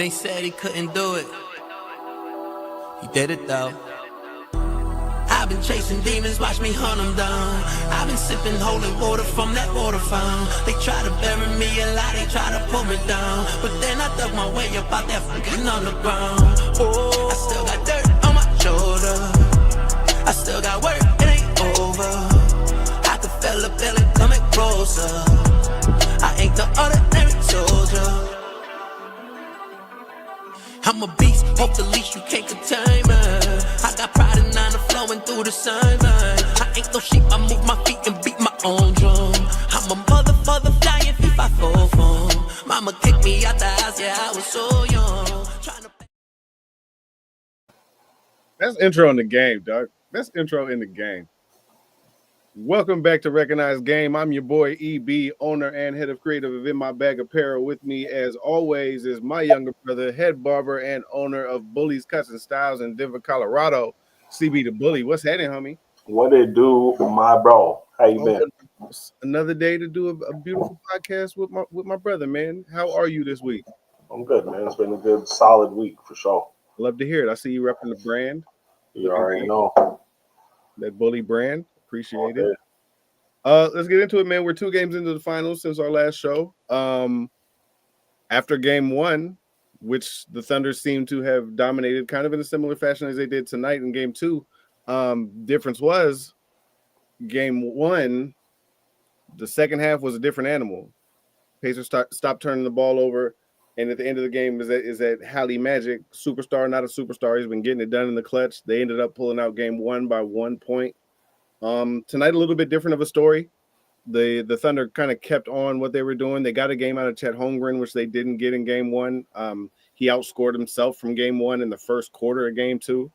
Wayne said he couldn't do it. He did it though. I've been chasing demons, watch me hunt them down. I've been sipping holy water from that water fountain. They try to bury me alive, they try to pull me down. But then I dug my way up out that fucking underground. Oh, I still got dirt on my shoulder. I still got work, it ain't over. I can feel it coming closer. I ain't the ordinary soldier. I'm a beast, hope the least you can't contain me. I got pride and honor flowing through the same vein. I ain't no sheep, I move my feet and beat my own drum. I'm a mother flying if I fall from. Mama kicked me out the house, yeah, I was so young. That's intro in the game, dog. That's intro in the game. Welcome back to Recognized Game. I'm your boy EB, owner and head of creative of In My Bag Apparel. With me, as always, is my younger brother, head barber and owner of Bully's Cuts and Styles in Denver, Colorado, CB the Bully. What's happening, homie? What it do, my bro? How you been? Another day to do a beautiful podcast with my brother, man. How are you this week? I'm good, man. It's been a good, solid week for sure. Love to hear it. I see you repping the brand. You already know that Bully brand. Appreciate it. Let's get into it, man. We're 2 games into the finals since our last show. After game 1, which the Thunder seem to have dominated kind of in a similar fashion as they did tonight in game 2. Difference was game 1, the second half was a different animal. Pacers stopped turning the ball over. And at the end of the game is that Halle Magic, superstar, not a superstar. He's been getting it done in the clutch. They ended up pulling out game 1 by 1 point. Tonight, a little bit different of a story. The Thunder kind of kept on what they were doing. They got a game out of Chet Holmgren, which they didn't get in game 1. He outscored himself from game 1 in the first quarter of game 2.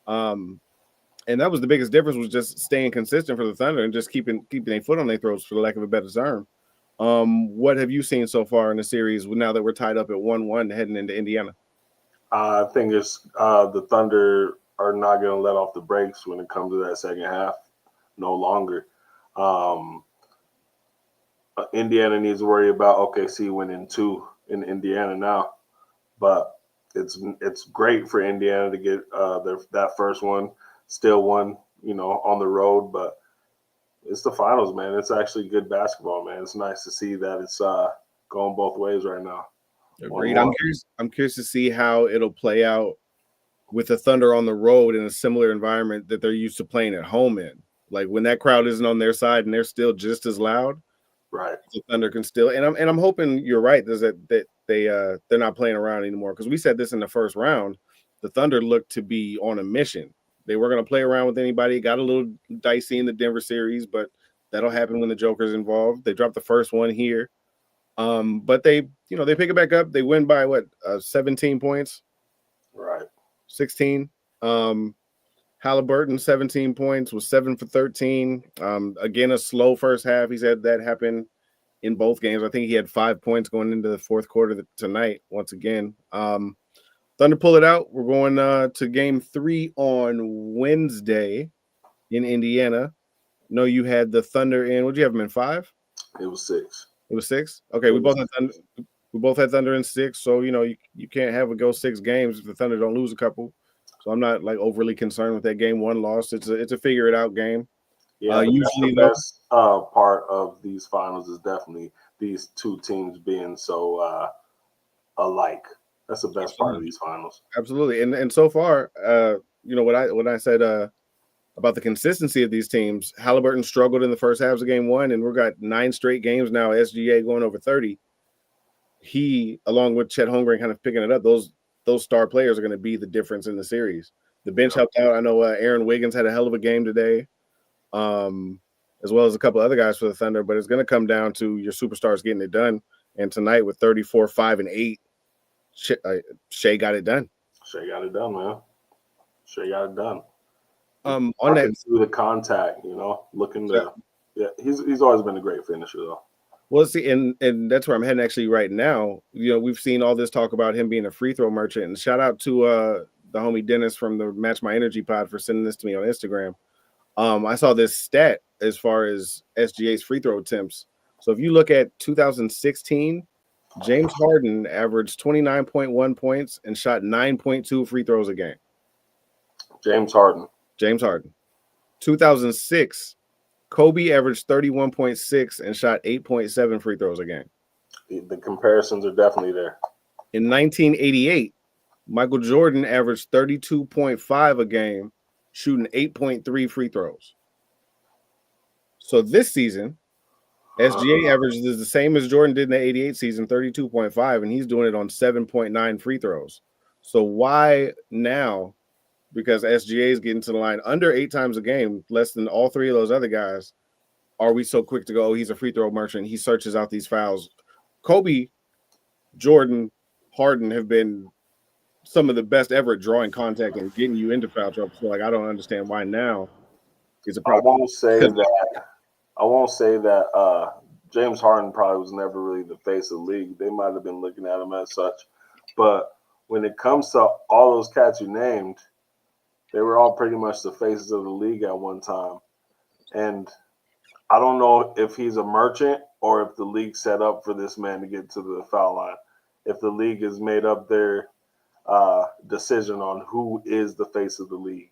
And that was the biggest difference, was just staying consistent for the Thunder and just keeping their foot on their throats, for the lack of a better term. What have you seen so far in the series now that we're tied up at 1-1 heading into Indiana? I think it's the Thunder are not going to let off the brakes when it comes to that second half. No longer. Indiana needs to worry about OKC winning 2 in Indiana now, but it's great for Indiana to get that first one, still one, on the road, but it's the finals, man. It's actually good basketball, man. It's nice to see that it's going both ways right now. Agreed. I'm curious to see how it'll play out with the Thunder on the road in a similar environment that they're used to playing at home in. Like when that crowd isn't on their side and they're still just as loud, right? The Thunder can still. And I'm hoping you're right. Is that they're not playing around anymore, because we said this in the first round. The Thunder looked to be on a mission. They weren't going to play around with anybody. It got a little dicey in the Denver series, but that'll happen when the Joker's involved. They dropped the first one here, but they pick it back up. They win by 17 points, right? 16. Halliburton, 17 points, was 7 for 13. Again, a slow first half. He said that happened in both games. I think he had 5 points going into the fourth quarter tonight, once again. Thunder pull it out. We're going to game 3 on Wednesday in Indiana. No, you had the Thunder in. Would you have them in 5? It was 6. It was 6? Okay, we both had Thunder in 6, so you can't have it go 6 games if the Thunder don't lose a couple. So I'm not overly concerned with that game 1 loss. It's a figure it out game. Yeah, usually the best part of these finals is definitely these 2 teams being so alike. That's the best part of these finals. Absolutely, and so far, what I said about the consistency of these teams. Halliburton struggled in the first halves of game 1, and we've got 9 straight games now. SGA going over 30. He, along with Chet Holmgren, kind of picking it up. Those star players are going to be the difference in the series. The bench helped out. I know Aaron Wiggins had a hell of a game today, as well as a couple other guys for the Thunder. But it's going to come down to your superstars getting it done. And tonight with 34, 5, and 8, Shea got it done. Shea got it done, man. Shea got it done. On that through the contact, looking to he's always been a great finisher though. Well, see, and that's where I'm heading actually right now. We've seen all this talk about him being a free throw merchant, and shout out to the homie Dennis from the Match My Energy pod for sending this to me on Instagram. I saw this stat as far as SGA's free throw attempts. So if you look at 2016, James Harden averaged 29.1 points and shot 9.2 free throws a game. James Harden. James Harden. 2006, Kobe averaged 31.6 and shot 8.7 free throws a game. The comparisons are definitely there. In 1988, Michael Jordan averaged 32.5 a game, shooting 8.3 free throws. So this season, SGA averages the same as Jordan did in the 88 season, 32.5, and he's doing it on 7.9 free throws. So why now? Because SGA is getting to the line under 8 times a game, less than all 3 of those other guys. Are we so quick to go, oh, he's a free throw merchant, he searches out these fouls? Kobe, Jordan, Harden have been some of the best ever at drawing contact and getting you into foul trouble. So, like, I don't understand why now is a problem. I won't say that James Harden probably was never really the face of the league. They might have been looking at him as such. But when it comes to all those cats you named, they were all pretty much the faces of the league at one time. And I don't know if he's a merchant or if the league set up for this man to get to the foul line. If the league has made up their decision on who is the face of the league.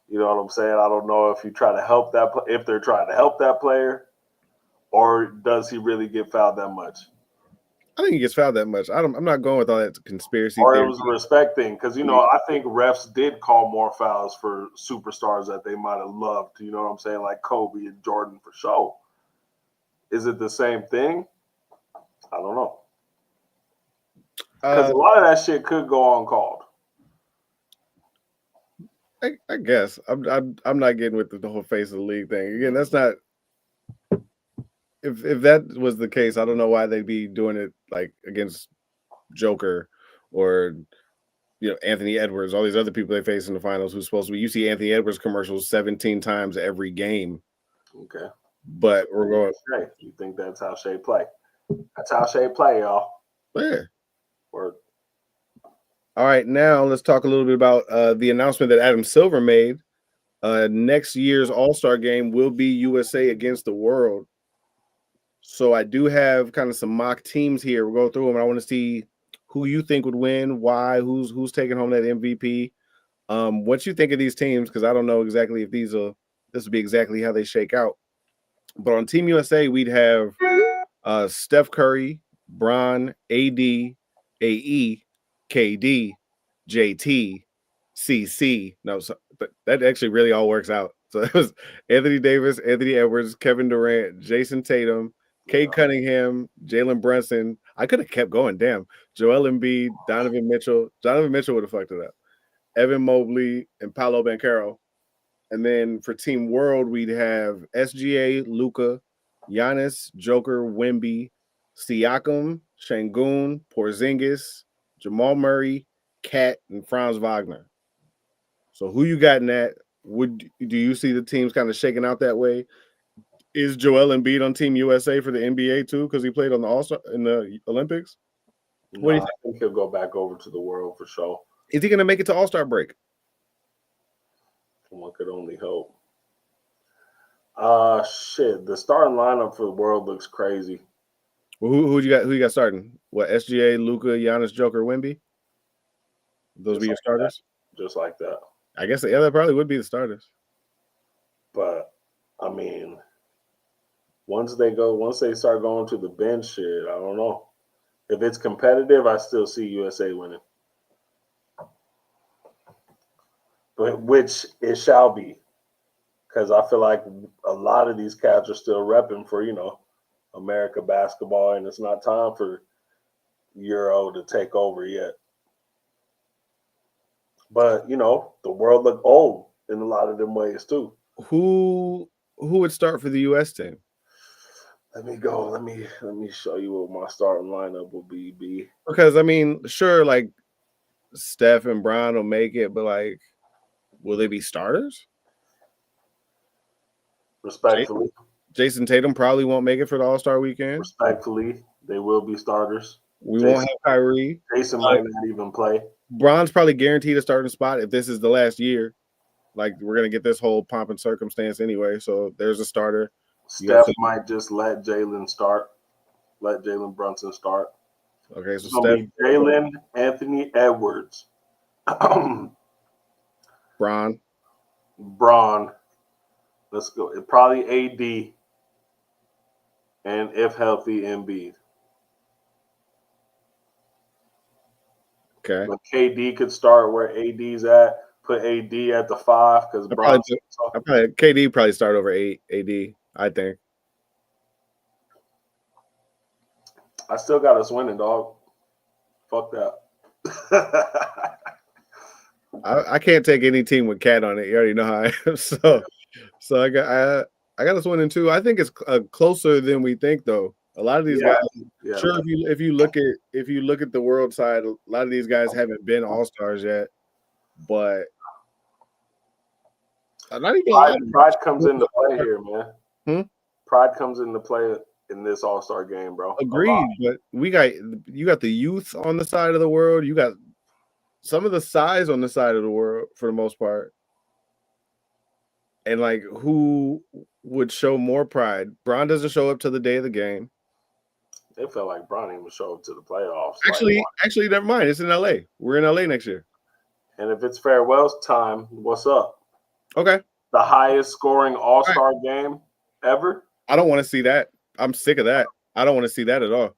You know what I'm saying? I don't know if you try to help that, if they're trying to help that player, or does he really get fouled that much? I think he gets fouled that much. I'm not going with all that conspiracy Or theory. it was a respect thing, because I think refs did call more fouls for superstars that they might have loved. You know what I'm saying? Like Kobe and Jordan for sure. Is it the same thing? I don't know. Because a lot of that shit could go uncalled. I guess I'm not getting with the whole face of the league thing. Again, that's not. If that was the case, I don't know why they'd be doing it like against Joker or Anthony Edwards, all these other people they face in the finals who's supposed to be. You see Anthony Edwards commercials 17 times every game. Okay. But we're going. Hey, you think that's how Shea play? That's how Shea play, y'all. Yeah. Word. All right, now let's talk a little bit about the announcement that Adam Silver made. Next year's All-Star game will be USA against the world. So I do have kind of some mock teams here. We'll go through them. I want to see who you think would win, why, who's taking home that MVP. What you think of these teams? Because I don't know exactly if this will be exactly how they shake out. But on Team USA, we'd have Steph Curry, Bron, AD, AE, KD, JT, CC. No, so, that actually really all works out. So it was Anthony Davis, Anthony Edwards, Kevin Durant, Jason Tatum, Cade Cunningham, Jalen Brunson. I could have kept going. Damn. Joel Embiid, Donovan Mitchell. Donovan Mitchell would have fucked it up. Evan Mobley and Paolo Banchero. And then for Team World, we'd have SGA, Luka, Giannis, Joker, Wemby, Siakam, Şengün, Porzingis, Jamal Murray, Kat, and Franz Wagner. So who you got in that? Do you see the teams kind of shaking out that way? Is Joel Embiid on Team USA for the NBA too because he played on the All-Star in the Olympics? No, what do you think? I think he'll go back over to the world for sure. Is he going to make it to All-Star break? One could only hope. Shit. The starting lineup for the world looks crazy. Well, who you got? Who you got starting? What? SGA, Luka, Giannis, Joker, Wemby. Those be your starters. Just like that. I guess that probably would be the starters. But I mean, once they start going to the bench, shit, I don't know. If it's competitive, I still see USA winning. But which it shall be. Because I feel like a lot of these cats are still repping for, America basketball, and it's not time for Euro to take over yet. But, the world look old in a lot of them ways too. Who would start for the US team? Let me go. Let me show you what my starting lineup will be. Because I mean, sure, like Steph and Bron will make it, but like, will they be starters? Respectfully. Jason Tatum probably won't make it for the All-Star weekend. Respectfully, they will be starters. We won't have Kyrie. Jason might not even play. Bron's probably guaranteed a starting spot if this is the last year. Like, we're going to get this whole pomp and circumstance anyway, so there's a starter. Steph might just let Jalen start. Let Jalen Brunson start. Okay, so It's gonna Steph, be Jalen, Anthony Edwards, Bron. Braun. Let's go. Probably AD, and if healthy, Embiid. Okay. But KD could start where AD's at. Put AD at the 5 because Braun. KD probably start over AD. I think. I still got us winning, dog. Fuck that. I can't take any team with Cat on it. You already know how I am. So I got us winning too. I think it's closer than we think, though. A lot of these guys. Yeah, sure, if you look at the world side, a lot of these guys haven't been all-stars yet. But not even pride comes into play here, man. Hmm? Pride comes into play in this All-Star game, bro. Agreed, but you got the youth on the side of the world. You got some of the size on the side of the world for the most part. And like, who would show more pride? Bron doesn't show up to the day of the game. It felt like Bron didn't even show up to the playoffs. Actually, never mind. It's in LA. We're in LA next year. And if it's farewell time, what's up? Okay. The highest scoring All-Star game ever? I don't want to see that. I'm sick of that. I don't want to see that at all.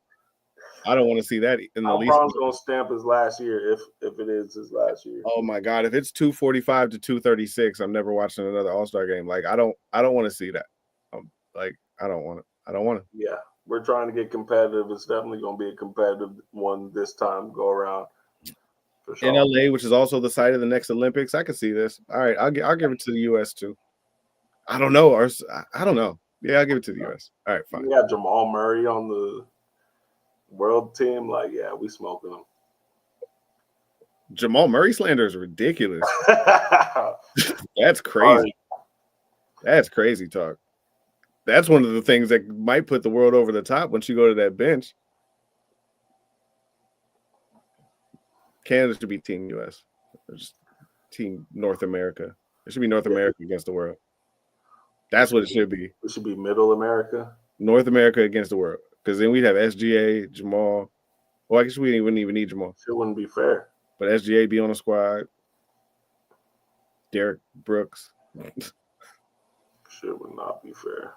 I don't want to see that in the least. Bron's gonna stamp his last year if it is his last year. Oh my God! If it's 245 to 236, I'm never watching another All-Star game. Like I don't want to see that. I don't want it. I don't want it. Yeah, we're trying to get competitive. It's definitely gonna be a competitive one this time go around. For sure. In LA, which is also the site of the next Olympics, I can see this. All right, I'll give it to the U.S. too. I don't know. I don't know. Yeah, I'll give it to the U.S. All right, fine. We got Jamal Murray on the world team. Like, yeah, we smoking them. Jamal Murray slander is ridiculous. That's crazy. That's crazy talk. That's one of the things that might put the world over the top once you go to that bench. Canada should be Team U.S. Or just Team North America. It should be North America against the world. That's what it should be. It should be Middle America. North America against the world. Because then we'd have SGA, Jamal. Well, I guess we wouldn't even need Jamal. It wouldn't be fair. But SGA be on the squad. Derek Brooks. Shit would not be fair.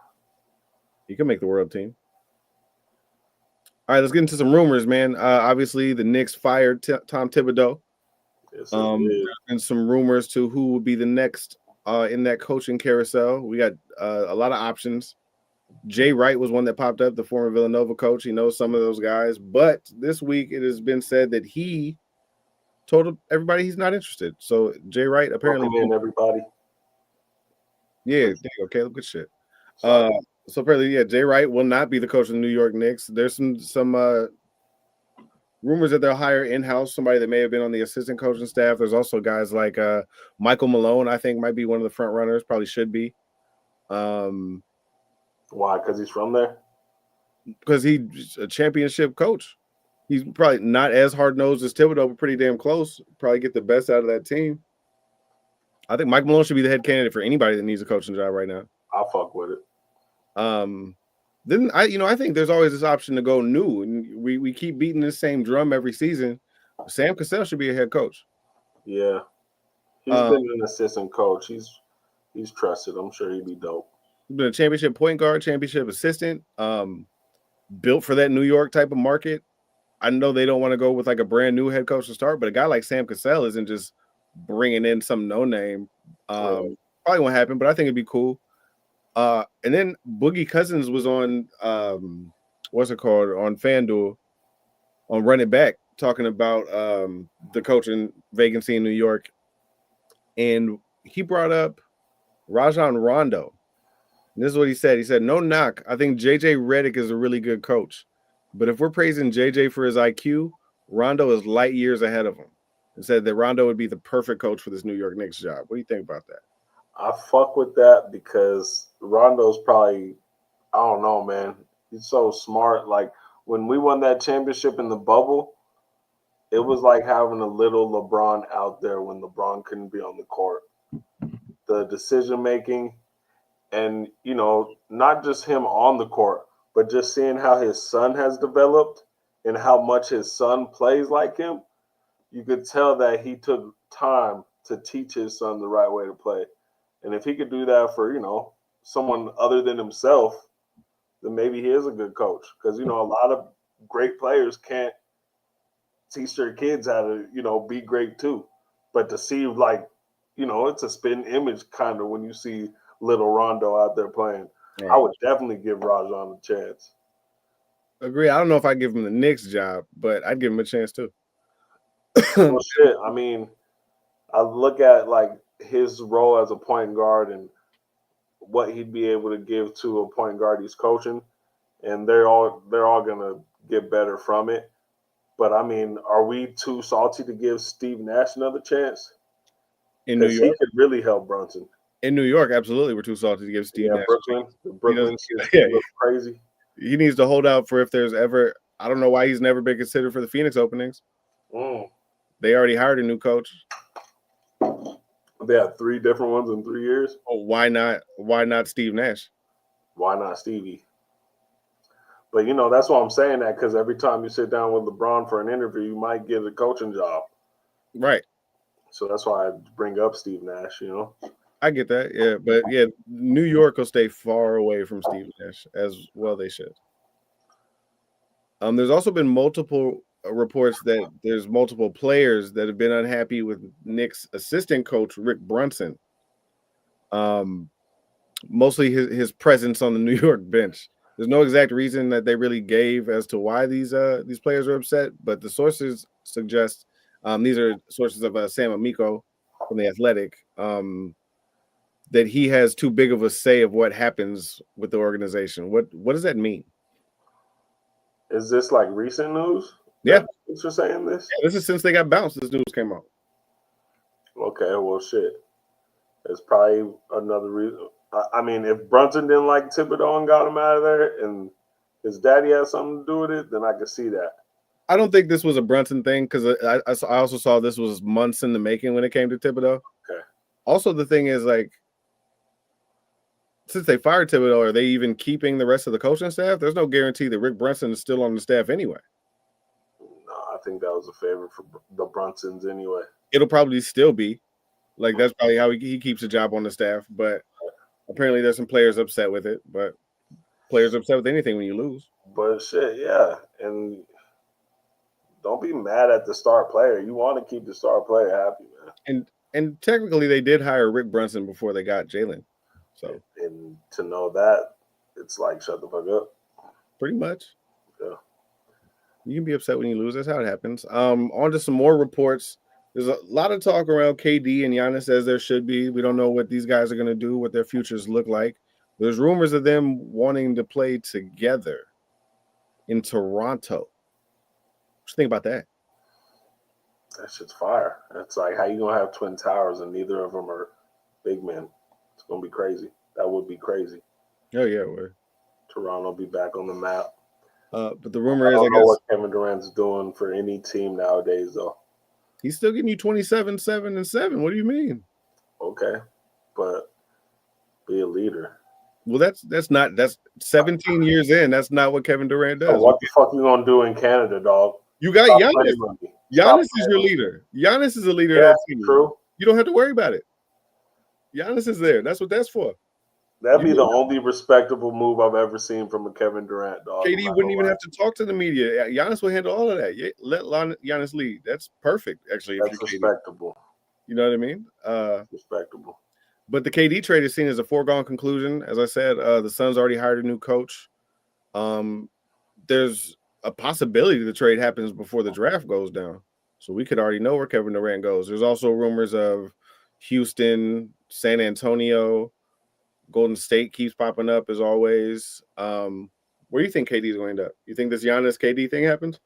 He can make the world team. All right, let's get into some rumors, man. Obviously, the Knicks fired Tom Thibodeau. Yes, and some rumors to who will be the next in that coaching carousel. We got a lot of options. Jay Wright was one that popped up, the former Villanova coach. He knows some of those guys. But this week, it has been said that he told everybody he's not interested. So Jay Wright apparently everybody. Yeah, there you go, Caleb. Good shit. So apparently, yeah, Jay Wright will not be the coach of the New York Knicks. There's some rumors that they'll hire in-house somebody that may have been on the assistant coaching staff. There's also guys like Michael Malone, I think might be one of the front runners, probably should be. Why? Because he's from there? Because he's a championship coach. He's probably not as hard-nosed as Thibodeau, but pretty damn close. Probably get the best out of that team. I think Mike Malone should be the head candidate for anybody that needs a coaching job right now. I'll fuck with it. Then I think there's always this option to go new, and we keep beating the same drum every season. Sam Cassell should be a head coach. Yeah, he's been an assistant coach. He's trusted. I'm sure he'd be dope. He's been a championship point guard, championship assistant. Built for that New York type of market. I know they don't want to go with like a brand new head coach to start, but a guy like Sam Cassell isn't just bringing in some no name. Probably won't happen, but I think it'd be cool. And then Boogie Cousins was on on FanDuel on Run It Back talking about the coaching vacancy in New York, and he brought up Rajon Rondo. And this is what he said. He said, "No knock. I think JJ Redick is a really good coach, but if we're praising JJ for his IQ, Rondo is light years ahead of him." And said that Rondo would be the perfect coach for this New York Knicks job. What do you think about that? I fuck with that because Rondo's probably, I don't know, man. He's so smart. Like when we won that championship in the bubble, it was like having a little LeBron out there when LeBron couldn't be on the court. The decision making and, not just him on the court, but just seeing how his son has developed and how much his son plays like him, you could tell that he took time to teach his son the right way to play. And if he could do that for, someone other than himself, then maybe he is a good coach. Because, a lot of great players can't teach their kids how to, be great too. But to see, it's a spin image kind of when you see little Rondo out there playing. Right. I would definitely give Rajon a chance. Agree. I don't know if I'd give him the Knicks job, but I'd give him a chance too. Well, shit. I mean, I look at his role as a point guard and what he'd be able to give to a point guard he's coaching, and they're all gonna get better from it. But I mean, are we too salty to give Steve Nash another chance? In New He York, could really help Brunson. in New York, absolutely, we're too salty to give Steve Nash. Brooklyn kids look crazy. He needs to hold out for if there's ever. I don't know why he's never been considered for the Phoenix openings. They already hired a new coach. They had 3 different ones in 3 years. Oh, why not? Why not Steve Nash? Why not Stevie? But that's why I'm saying that, because every time you sit down with LeBron for an interview, you might get a coaching job. Right. So that's why I bring up Steve Nash. I get that. Yeah, but yeah, New York will stay far away from Steve Nash, as well they should. There's also been multiple reports that there's multiple players that have been unhappy with Knicks assistant coach Rick Brunson. Mostly his presence on the New York bench. There's no exact reason that they really gave as to why these players are upset, but the sources suggest these are sources of Sam Amico from The Athletic, that he has too big of a say of what happens with the organization. What does that mean? Is this recent news? Yeah. Thanks for saying this. Yeah, this is since they got bounced. This news came out. Okay, well, shit. There's probably another reason. I mean, if Brunson didn't like Thibodeau and got him out of there, and his daddy had something to do with it, then I could see that. I don't think this was a Brunson thing, because I also saw this was months in the making when it came to Thibodeau. Okay. Also, the thing is, since they fired Thibodeau, are they even keeping the rest of the coaching staff? There's no guarantee that Rick Brunson is still on the staff anyway. No, I think that was a favor for the Brunsons anyway. It'll probably still be. That's probably how he keeps a job on the staff. But apparently there's some players upset with it. But players upset with anything when you lose. But shit, yeah. And don't be mad at the star player. You want to keep the star player happy, man. And technically they did hire Rick Brunson before they got Jalen. So, and to know that, it's shut the fuck up. Pretty much. Yeah. You can be upset when you lose. That's how it happens. On to some more reports. There's a lot of talk around KD and Giannis, as there should be. We don't know what these guys are going to do, what their futures look like. There's rumors of them wanting to play together in Toronto. What you think about that? That shit's fire. It's how you going to have twin towers and neither of them are big men? It's going to be crazy. That would be crazy. Oh, yeah. We're... Toronto will be back on the map. But the rumor is, I don't know what Kevin Durant's doing for any team nowadays, though. He's still getting you 27, 7, and 7. What do you mean? Okay, but be a leader. Well, that's 17 years in. That's not what Kevin Durant does. So what the fuck you gonna do in Canada, dog? You got Giannis. Giannis is your leader. Giannis is a leader. Yeah, of that team. True. You don't have to worry about it. Giannis is there. That's what that's for. That'd be the only respectable move I've ever seen from a Kevin Durant, dog. KD wouldn't even have to talk to the media. Giannis will handle all of that. Let Giannis lead. That's perfect, actually. That's respectable. KD. You know what I mean? Respectable. But the KD trade is seen as a foregone conclusion. As I said, the Suns already hired a new coach. There's a possibility the trade happens before the draft goes down. So we could already know where Kevin Durant goes. There's also rumors of Houston, San Antonio, Golden State keeps popping up as always. Where do you think KD is going to end up? You think this Giannis KD thing happens?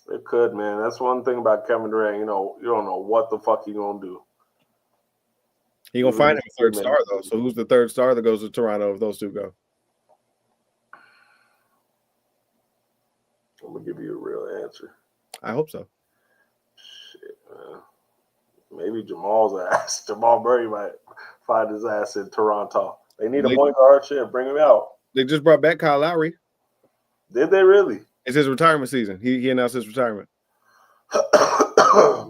It could, man. That's one thing about Kevin Durant. You don't know what the fuck he's going to do. He's going to find a third star, though. So who's the third star that goes to Toronto if those two go? I'm going to give you a real answer. I hope so. Shit, man. Maybe Jamal's ass. Jamal Murray might find his ass in Toronto. They need a point guard. Shit, bring him out. They just brought back Kyle Lowry. Did they really? It's his retirement season. He announced his retirement.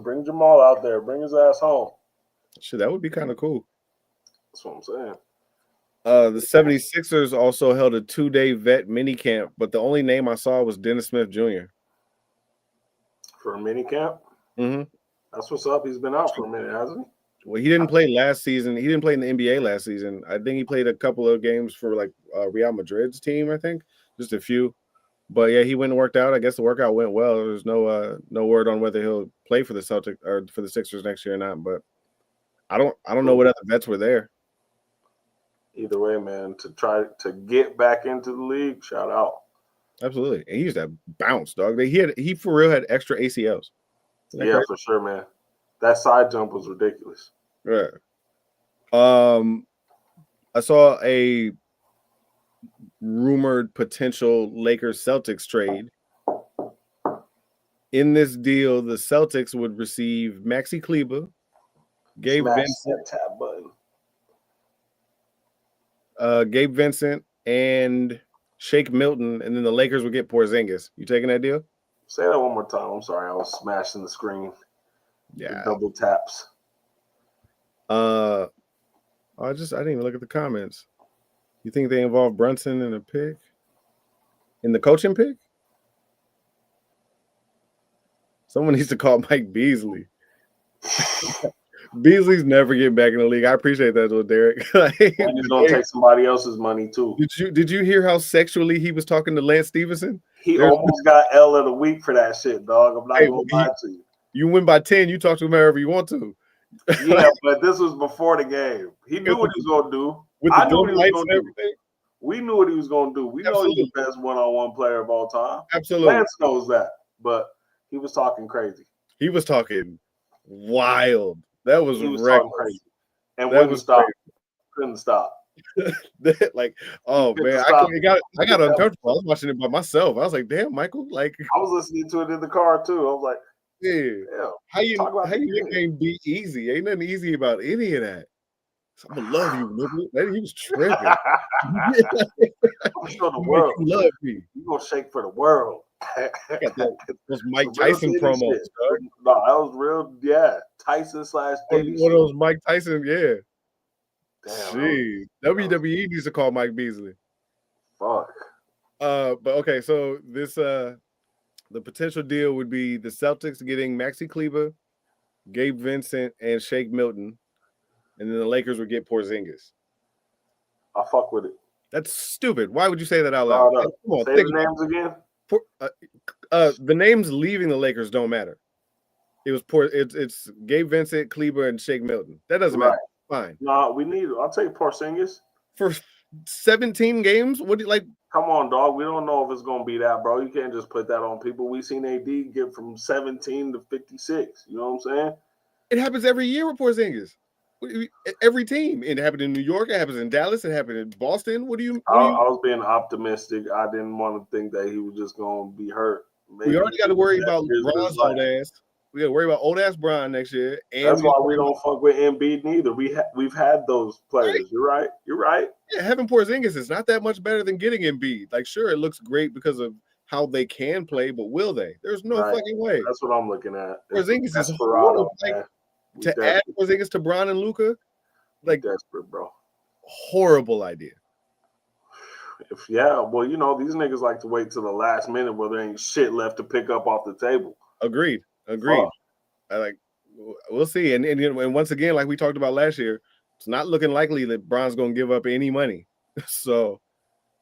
Bring Jamal out there. Bring his ass home. Shit, that would be kind of cool. That's what I'm saying. The 76ers also held a 2-day vet mini camp, but the only name I saw was Dennis Smith Jr. For a mini camp? Mm-hmm. That's what's up. He's been out for a minute, hasn't he? Well, he didn't play last season. He didn't play in the NBA last season. I think he played a couple of games for like Real Madrid's team, I think. Just a few. But yeah, he went and worked out. I guess the workout went well. There's no word on whether he'll play for the Celtics or for the Sixers next year or not. But I don't know what other vets were there. Either way, man, to try to get back into the league, shout out. Absolutely. And he used to bounce, dog. He for real had extra ACLs. Yeah, crazy? For sure, man. That side jump was ridiculous. Right. I saw a rumored potential Lakers-Celtics trade. In this deal, the Celtics would receive Maxi Kleber, Gabe Vincent, tab button. Gabe Vincent, and Shake Milton, and then the Lakers would get Porzingis. You taking that deal? Say that one more time. I'm sorry, I was smashing the screen. Yeah, the double taps. I didn't even look at the comments. You think they involve Brunson in a pick? In the coaching pick? Someone needs to call Mike Beasley. Beasley's never getting back in the league. I appreciate that, though, Derek. And he's gonna take somebody else's money too. Did you hear how sexually he was talking to Lance Stevenson? He almost got L of the week for that shit, dog. I'm not gonna lie to you. You win by 10, you talk to him however you want to. Yeah, but this was before the game. He knew what he was gonna do. I knew what he was gonna do. We knew what he was gonna do. We know he's the best one-on-one player of all time. Absolutely. Lance knows that, but he was talking crazy. He was talking wild. That was talking crazy. And wouldn't stop. Couldn't stop. Like, oh man, I got uncomfortable. I was watching it by myself. I was like, damn, Michael. Like, I was listening to it in the car too. I was like, yeah. How you nickname Be Easy? Ain't nothing easy about any of that. I'm gonna love you, nigga. He was tripping. I'm sure the world love me. You gonna shake for the world. Those Mike Tyson promos. No, that was real. Yeah, Tyson / Diddy. One of those Mike Tyson. Yeah. Damn. Jeez. WWE needs to call Mike Beasley. Fuck. But okay, so this the potential deal would be the Celtics getting Maxi Kleber, Gabe Vincent, and Shake Milton, and then the Lakers would get Porzingis. I fuck with it. That's stupid. Why would you say that out loud? No. Come on, say the names again. The names leaving the Lakers don't matter. It's Gabe Vincent, Kleber, and Shake Milton. That doesn't matter. Fine. No, I'll take Porzingis. For 17 games? What do you like? Come on, dog. We don't know if it's gonna be that, bro. You can't just put that on people. We seen AD get from 17 to 56. You know what I'm saying? It happens every year with Porzingis. Every team. It happened in New York. It happens in Dallas. It happened in Boston. I was being optimistic. I didn't want to think that he was just going to be hurt. Maybe we already got to worry about Bron's old ass. We got to worry about old ass Bron next year. And that's why we don't fuck with Embiid neither. We've had those players. Right? You're right. Yeah, having Porzingis is not that much better than getting Embiid. Like, sure, it looks great because of how they can play, but will they? There's no fucking way. That's what I'm looking at. Porzingis is horrible. To add Porzingis to Bron and Luka, like desperate, bro. Horrible idea. Well, you know, these niggas like to wait till the last minute where there ain't shit left to pick up off the table. Agreed. We'll see. And once again, like we talked about last year, it's not looking likely that Bron's gonna give up any money. So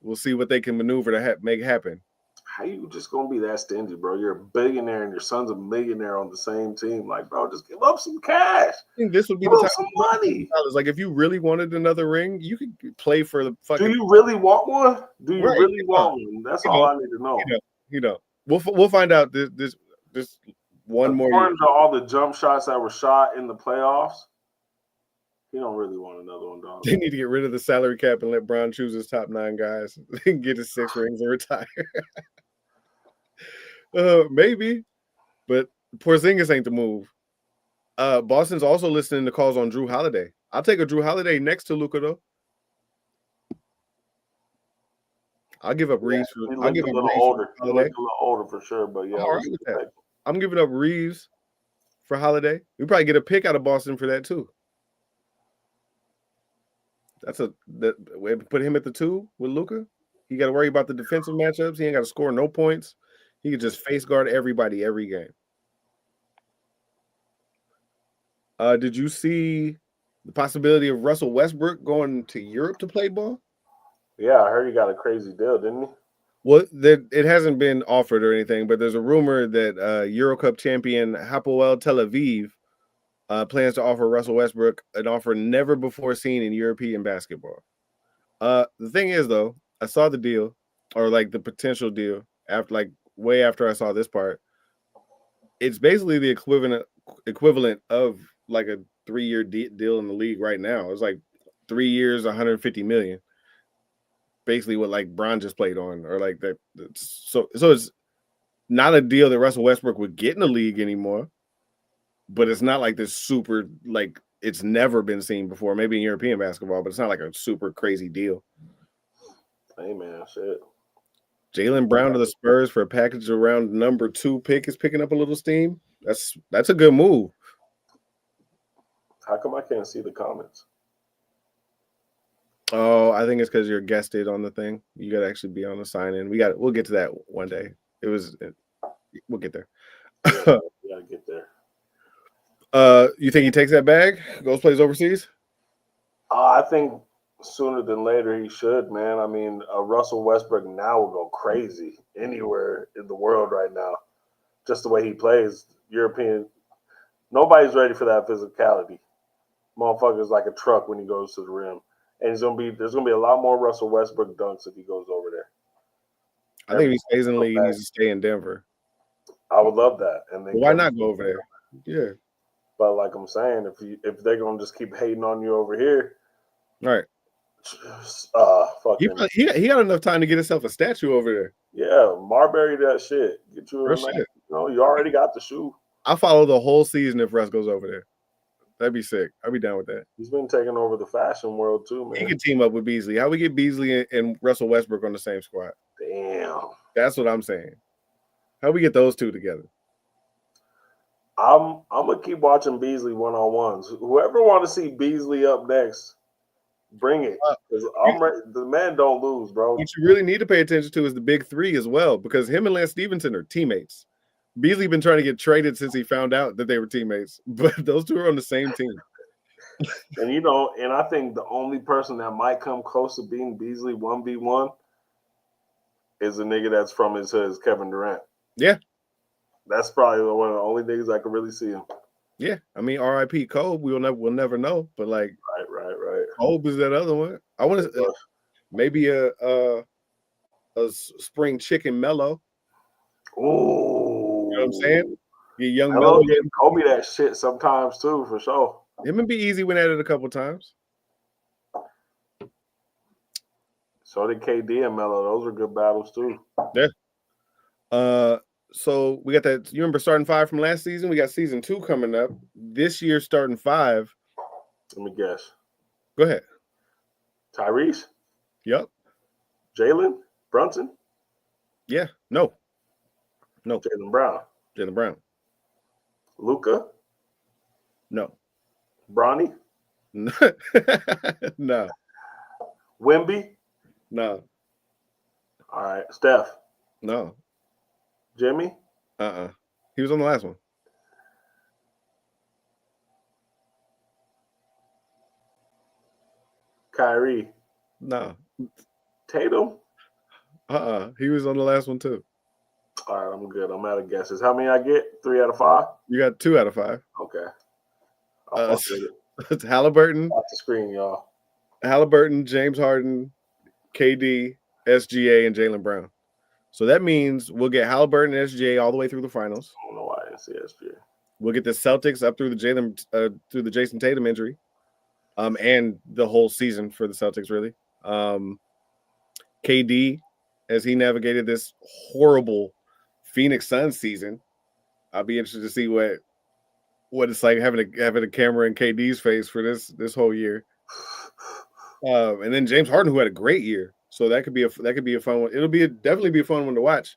we'll see what they can maneuver to make happen. How you just gonna be that stingy, bro? You're a billionaire and your son's a millionaire on the same team. Like, bro, just give up some cash. I think this would be the time some money. Like, if you really wanted another ring, you could play for the fucking. Do you really want one? Do you really want one? That's all I need to know. You know, we'll find out this one more. According to all the jump shots that were shot in the playoffs, he don't really want another one, dog. They need to get rid of the salary cap and let Bron choose his top 9 guys. They can get his 6 rings and retire. Maybe, but Porzingis ain't the move. Boston's also listening to calls on Drew Holiday. I'll take a Drew Holiday next to Luka, though. I'll give up Reeves. He I'll looked give a up little Reeves older. for He Holiday. looked a little older for sure, but yeah. I'm all right with that. I'm giving up Reeves for Holiday. We probably get a pick out of Boston for that too. We have to put him at the 2 with Luka. He got to worry about the defensive matchups. He ain't got to score no points. He can just face guard everybody every game. Did you see the possibility of Russell Westbrook going to Europe to play ball? Yeah, I heard he got a crazy deal, didn't he? Well, it hasn't been offered or anything, but there's a rumor that Euro Cup champion Hapoel Tel Aviv plans to offer Russell Westbrook an offer never before seen in European basketball. The thing is, though, I saw the deal or like the potential deal way after I saw this part. It's basically the equivalent of like a 3-year deal in the league right now. It's like 3 years, 150 million. Basically what like Bron just played on, or like that. So it's not a deal that Russell Westbrook would get in the league anymore, but it's not like this super, like it's never been seen before, maybe in European basketball, but it's not like a super crazy deal. Hey man, shit. Jaylen Brown to the Spurs for a package around number 2 pick is picking up a little steam. That's a good move. How come I can't see the comments? Oh, I think it's because you're guested on the thing. You got to actually be on the sign in. We'll get to that one day. We'll get there. Yeah, we gotta get there. You think he takes that bag, goes plays overseas? I think sooner than later he should, man. I mean, Russell Westbrook now will go crazy anywhere in the world right now. Just the way he plays, European. Nobody's ready for that physicality. Motherfucker's like a truck when he goes to the rim. And there's gonna be a lot more Russell Westbrook dunks if he goes over there. I think if he stays in the league, he needs to stay in Denver. I would love that. And then why not go over there? Yeah. But like I'm saying, if they're gonna just keep hating on you over here, right? Fucking, he got enough time to get himself a statue over there. Yeah, Marbury that shit. Get you a nice, shit. You already got the shoe. I'll follow the whole season if Russ goes over there. That'd be sick. I'd be down with that. He's been taking over the fashion world too, man. He can team up with Beasley. How we get Beasley and Russell Westbrook on the same squad? Damn. That's what I'm saying. How we get those two together? I'm gonna keep watching Beasley one-on-ones. Whoever want to see Beasley up next, bring it. I'm ready. The man don't lose, bro. What you really need to pay attention to is the big 3 as well, because him and Lance Stevenson are teammates. Beasley been trying to get traded since he found out that they were teammates, but those two are on the same team. And I think the only person that might come close to being Beasley 1v1 is a nigga that's from his hood, Kevin Durant. Yeah. That's probably one of the only niggas I could really see him. Yeah. I mean, R.I.P. Kobe, we'll never know, but like right. Kobe is that other one. I want to maybe a spring chicken mellow. Oh, you know what I'm saying? Get young Melo getting Kobe that shit sometimes too, for sure. Him and Be Easy went at it a couple times. So did KD and Melo. Those were good battles too. Yeah. So we got that. You remember starting 5 from last season? We got season 2 coming up. This year starting 5. Let me guess. Go ahead. Tyrese? Yep. Jalen Brunson? Yeah. No. Jaylen Brown. Luka? No. Bronny? No. Wemby? No. All right. Steph? No. Jimmy? He was on the last one. Kyrie? No. Tatum? He was on the last one too. All right, I'm good. I'm out of guesses. How many I get? 3 out of 5? You got 2 out of 5. Okay. I'll fuck with it. It's Halliburton. Off the screen, y'all. Halliburton, James Harden, KD, SGA, and Jaylen Brown. So that means we'll get Halliburton and SGA all the way through the finals. I don't know why I didn't see SGA. We'll get the Celtics up through the Jason Tatum injury, and the whole season for the Celtics, really. KD, as he navigated this horrible Phoenix Suns season, I'll be interested to see what it's like having a camera in KD's face for this whole year. And then James Harden, who had a great year. So that could be a fun one. It'll definitely be a fun one to watch.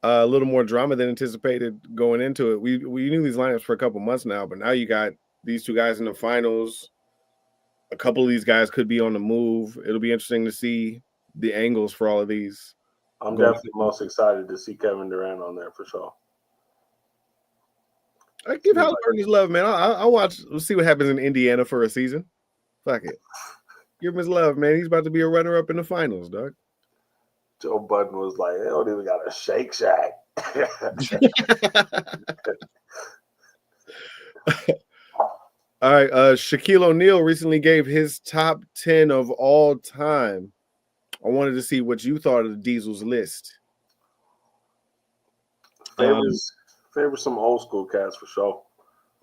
A little more drama than anticipated going into it. We knew these lineups for a couple months now, but now you got these two guys in the finals. A couple of these guys could be on the move. It'll be interesting to see the angles for all of these. I'm definitely most excited to see Kevin Durant on there for sure. I give Halliburton his love, man. I'll watch. We'll see what happens in Indiana for a season. Fuck it. Give him his love, man. He's about to be a runner-up in the finals, dog. Joe Budden was like, they don't even got a Shake Shack. All right. Shaquille O'Neal recently gave his top 10 of all time. I wanted to see what you thought of the Diesel's list. Favor some old school cats for sure.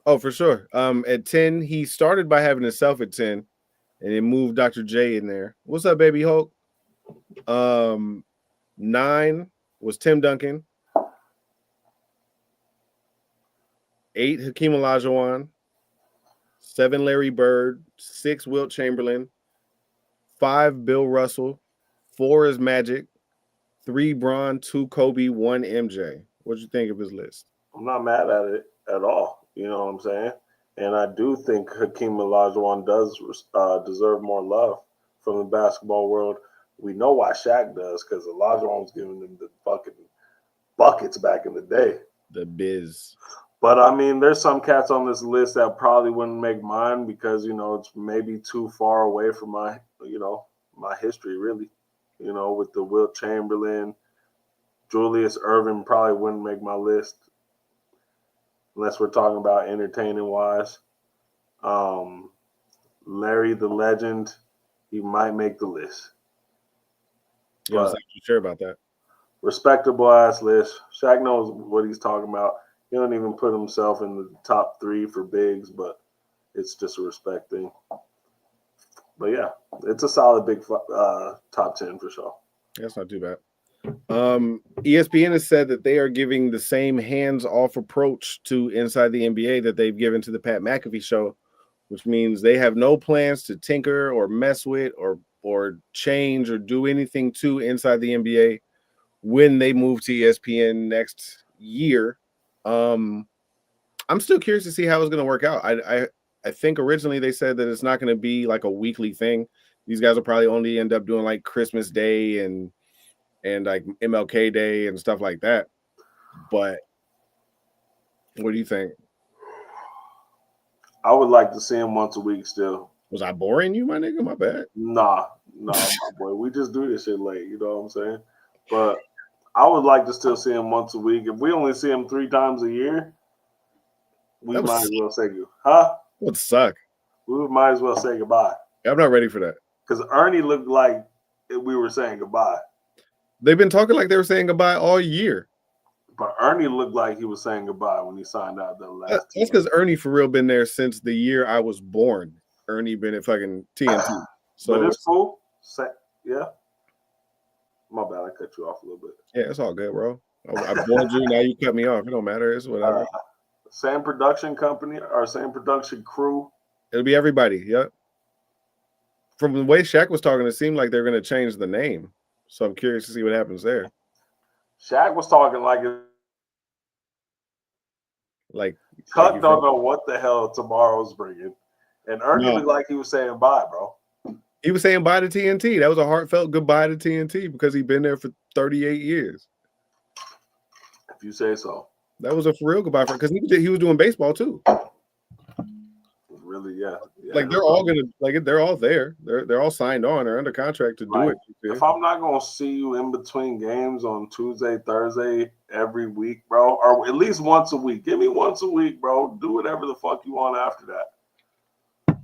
Oh, for sure. At 10, he started by having himself at 10, and then moved Dr. J in there. What's up, baby Hulk? 9 was Tim Duncan. 8, Hakeem Olajuwon. 7, Larry Bird. 6, Wilt Chamberlain. 5, Bill Russell. 4 is Magic. 3, Bron. 2, Kobe. 1, MJ. What'd you think of his list? I'm not mad at it at all. You know what I'm saying? And I do think Hakeem Olajuwon does deserve more love from the basketball world. We know why Shaq does, because Olajuwon was giving them the fucking buckets back in the day. The biz. But I mean, there's some cats on this list that probably wouldn't make mine because, you know, it's maybe too far away from my, you know, my history, really. You know, with the Wilt Chamberlain, Julius Erving probably wouldn't make my list unless we're talking about entertaining wise. Larry the Legend, he might make the list. You know, sure about that. Respectable ass list. Shaq knows what he's talking about. He don't even put himself in the top 3 for bigs, but it's just a respect thing. But yeah, it's a solid big top 10 for sure. That's not too bad. ESPN has said that they are giving the same hands-off approach to Inside the NBA that they've given to the Pat McAfee show, which means they have no plans to tinker or mess with or change or do anything to Inside the NBA when they move to ESPN next year. I'm still curious to see how it's going to work out. I think originally they said that it's not going to be like a weekly thing. These guys will probably only end up doing like Christmas Day and like MLK Day and stuff like that. But what do you think? I would like to see him once a week still. Was I boring you, my nigga? My bad. Nah, my boy. We just do this shit late, you know what I'm saying? But I would like to still see him once a week. If we only see him 3 times a year, we might as well say goodbye. Huh? Would suck. We might as well say goodbye. I'm not ready for that. Because Ernie looked like we were saying goodbye. They've been talking like they were saying goodbye all year. But Ernie looked like he was saying goodbye when he signed out the last. That's because Ernie for real been there since the year I was born. Ernie been at fucking TNT. So but it's cool. Yeah. My bad, I cut you off a little bit. Yeah, it's all good, bro. I bored you, now you cut me off. It don't matter. It's whatever. Same production company or same production crew. It'll be everybody. Yep. From the way Shaq was talking, it seemed like they're going to change the name. So I'm curious to see what happens there. Shaq was talking like Chuck don't know what the hell tomorrow's bringing. And Ernie looked like he was saying bye, bro. He was saying bye to TNT. That was a heartfelt goodbye to TNT because he'd been there for 38 years. If you say so. That was a for real goodbye because he was doing baseball too. Really, yeah. Like they're all they're all there. They're all signed on. They're under contract to do it. If I'm not gonna see you in between games on Tuesday, Thursday every week, bro, or at least once a week. Give me once a week, bro. Do whatever the fuck you want after that.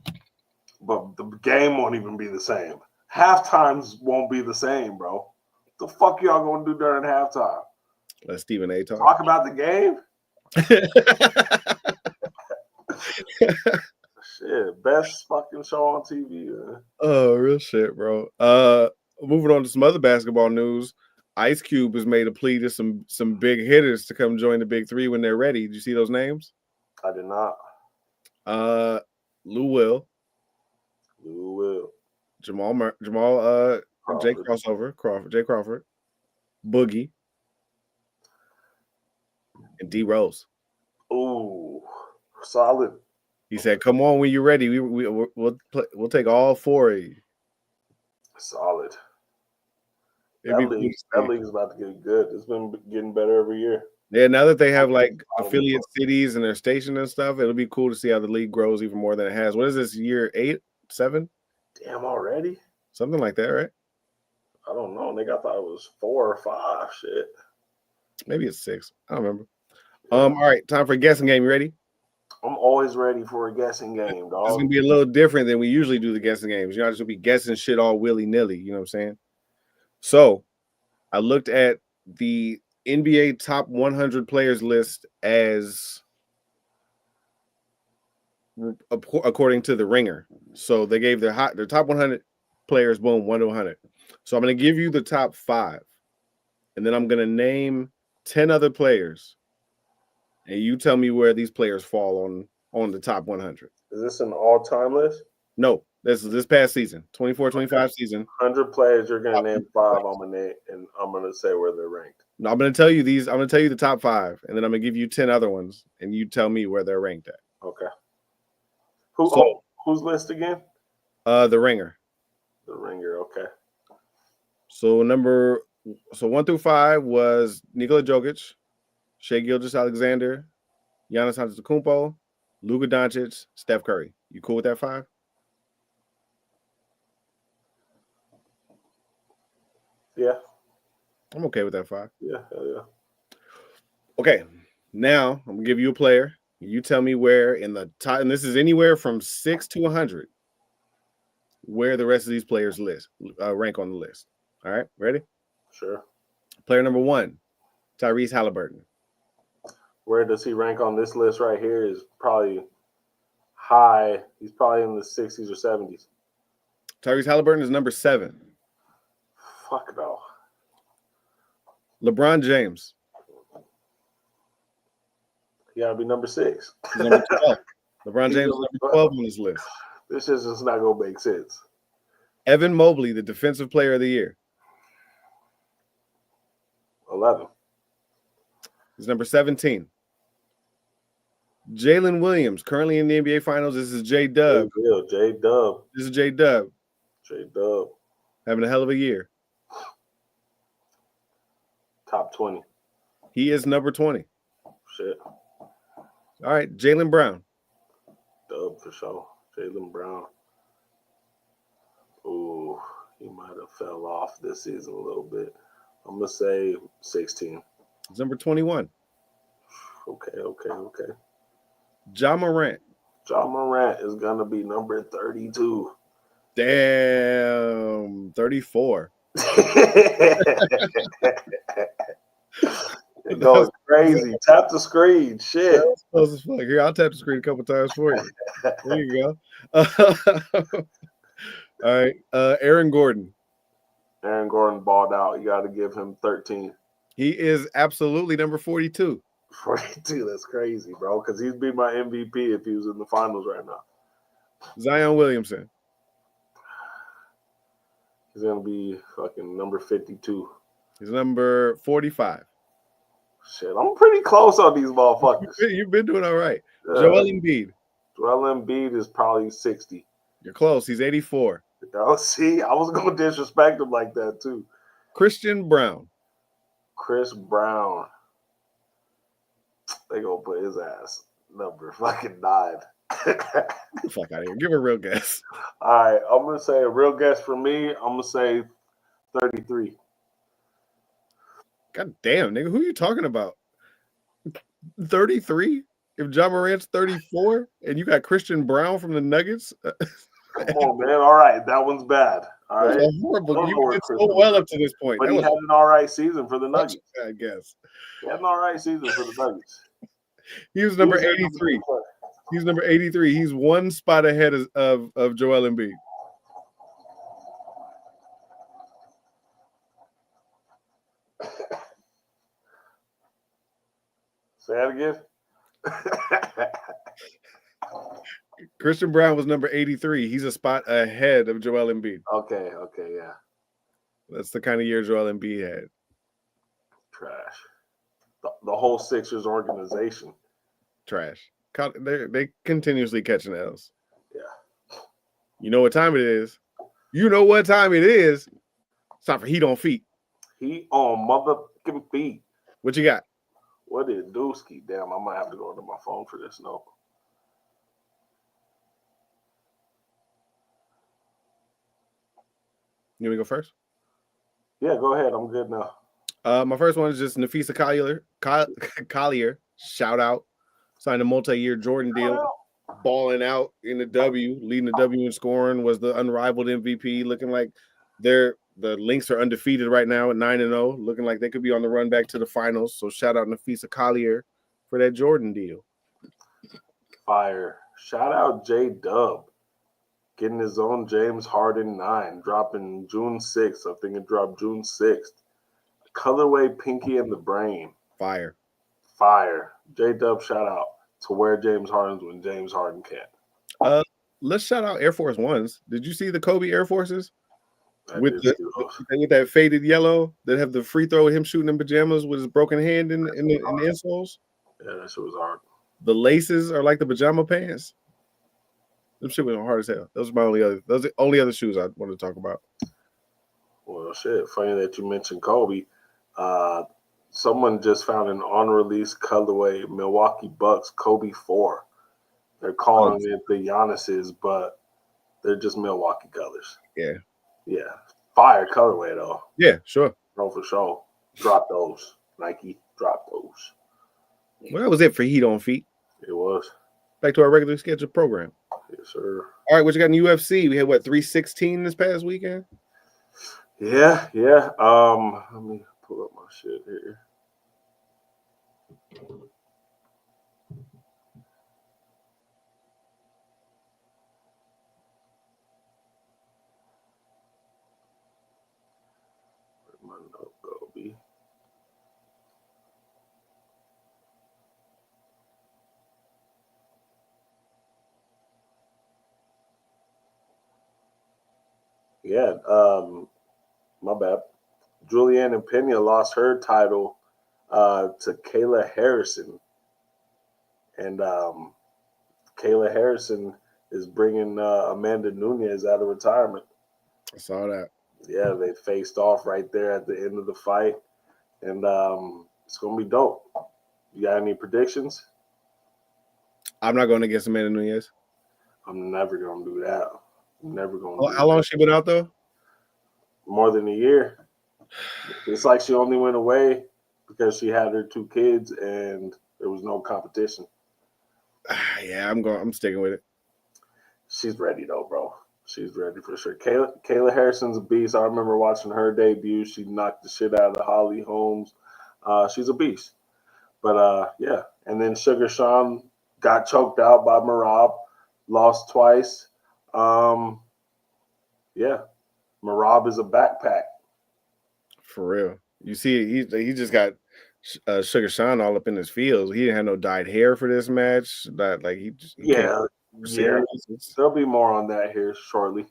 But the game won't even be the same. Halftimes won't be the same, bro. The fuck y'all gonna do during halftime? Let Stephen A. Talk about the game. Shit, best fucking show on TV, man. Oh, real shit, bro. Moving on to some other basketball news. Ice Cube has made a plea to some big hitters to come join the Big Three when they're ready. Did you see those names? I did not. Lou Will, Jamal Jay Crawford, Boogie, and D Rose. Ooh, solid. He said, "Come on when you're ready. We'll take all 4 of you." Solid. It'd be cool to That see. league's about to get good. It's been getting better every year. Yeah, now that they have like affiliate cities and their station and stuff, it'll be cool to see how the league grows even more than it has. What is this, year 8, 7? Damn, already? Something like that, right? I don't know, nigga. I thought it was 4 or 5. Shit. Maybe it's 6. I don't remember. All right, time for a guessing game. You ready? I'm always ready for a guessing game, dog. It's gonna be a little different than we usually do the guessing games. You're not just gonna be guessing shit all willy-nilly, you know what I'm saying? So I looked at the NBA top 100 players list as according to the Ringer. So they gave their top 100 players, boom, 1 to 100. So I'm going to give you the top 5, and then I'm going to name 10 other players, and you tell me where these players fall on the top 100. Is this an all-time list? No, this past season, 24-25 season. 100 players. You're going to name 5. I'm going to name, and I'm going to say where they're ranked. No, I'm going to tell you these. I'm going to tell you the top 5, and then I'm going to give you 10 other ones, and you tell me where they're ranked at. Okay. Whose list again? The Ringer. The Ringer. Okay. So 1 through 5 was Nikola Jokic, Shai Gilgeous-Alexander, Giannis Antetokounmpo, Luka Doncic, Steph Curry. You cool with that 5? Yeah. I'm okay with that 5. Yeah. Hell yeah. Okay. Now I'm gonna give you a player. You tell me where in the top, and this is anywhere from 6 to 100, where the rest of these players rank on the list. All right, ready? Sure. Player number 1, Tyrese Halliburton. Where does he rank on this list right here is probably high. He's probably in the 60s or 70s. Tyrese Halliburton is number 7. Fuck no. LeBron James. He got to be number 6. He's number 12. LeBron James is number 12 on this list. This is just not going to make sense. Evan Mobley, the Defensive Player of the Year. 11. He's number 17. Jalen Williams, currently in the NBA Finals. This is J-Dub. J-Dub. This is J-Dub. J-Dub. Having a hell of a year. Top 20. He is number 20. Shit. All right, Jaylen Brown. Dub for sure. Jaylen Brown. Ooh, he might have fell off this season a little bit. I'm going to say 16. He's number 21. Okay. Ja Morant. Ja Morant is going to be number 32. Damn, 34. It goes crazy. Tap the screen. Shit. That's close as fuck. Here, I'll tap the screen a couple times for you. There you go. All right, Aaron Gordon. Aaron Gordon balled out. You got to give him 13. He is absolutely number 42. 42. That's crazy, bro. Because he'd be my MVP if he was in the finals right now. Zion Williamson. He's going to be fucking number 52. He's number 45. Shit, I'm pretty close on these motherfuckers. You've been doing all right. Joel Embiid. Joel Embiid is probably 60. You're close. He's 84. Oh, see, I was going to disrespect him like that, too. Christian Brown. Chris Brown. They going to put his ass number fucking 9. Fuck out of here. Give a real guess. All right, I'm going to say a real guess for me. I'm going to say 33. God damn, nigga. Who are you talking about? 33? If Ja Morant's 34 and you got Christian Brown from the Nuggets? Come on, man. All right, that one's bad. All right. That's horrible. You did so well up to this point. But he had an all right season for the Nuggets. I guess. He had an all right season for the Nuggets. He was number 83. He's number 83. He's one spot ahead of Joel Embiid. Say that again. Christian Brown was number 83. He's a spot ahead of Joel Embiid. Okay, yeah. That's the kind of year Joel Embiid had. Trash. The whole Sixers organization. Trash. They continuously catching L's. Yeah. You know what time it is? You know what time it is? It's time for Heat on Feet. Heat on motherfucking feet. What you got? What is Dooski? Damn, I might have to go to my phone for this. No. You want me to go first? Yeah, go ahead. I'm good now. My first one is just Nafisa Collier. Shout out. Signed a multi-year Jordan deal. Balling out in the W, leading the W in scoring, was the unrivaled MVP. Looking like the Lynx are undefeated right now at 9-0, looking like they could be on the run back to the finals. So shout out Nafisa Collier for that Jordan deal. Fire. Shout out J-Dub. Getting his own James Harden 9, dropping June 6th. I think it dropped June 6th. Colorway Pinky and the Brain. Fire. J-Dub, shout out to wear James Harden's when James Harden can't. Let's shout out Air Force Ones. Did you see the Kobe Air Forces? With that faded yellow that have the free throw of him shooting in pajamas with his broken hand in the insoles? Yeah, that shit was hard. The laces are like the pajama pants. Them shit went hard as hell. Those are the only other shoes I want to talk about. Well, shit. Funny that you mentioned Kobe. Someone just found an on-release colorway Milwaukee Bucks Kobe 4. They're calling it the Giannis's, but they're just Milwaukee colors. Yeah. Fire colorway though. Yeah, sure. No, for sure. Drop those. Nike, drop those. Well, that was it for Heat on Feet. It was. Back to our regularly scheduled program. Yes, sir. All right, what you got in UFC? We had 316 this past weekend? Yeah. Let me pull up my shit here. Where'd my note go, B? Yeah, my bad. Juliana Pena lost her title to Kayla Harrison. And Kayla Harrison is bringing Amanda Nunes out of retirement. I saw that. Yeah, they faced off right there at the end of the fight. And it's going to be dope. You got any predictions? I'm not going against Amanda Nunes. I'm never going to do that. How long has she been out, though? More than a year. It's like she only went away because she had her 2 kids and there was no competition. Yeah, I'm sticking with it. She's ready though, bro. She's ready for sure. Kayla Harrison's a beast. I remember watching her debut. She knocked the shit out of Holly Holmes. She's a beast. But yeah. And then Sugar Sean got choked out by Merab, lost twice. Yeah. Merab is a backpack. For real. You see, he just got Sugar Sean all up in his feels. He didn't have no dyed hair for this match. There'll be more on that here shortly.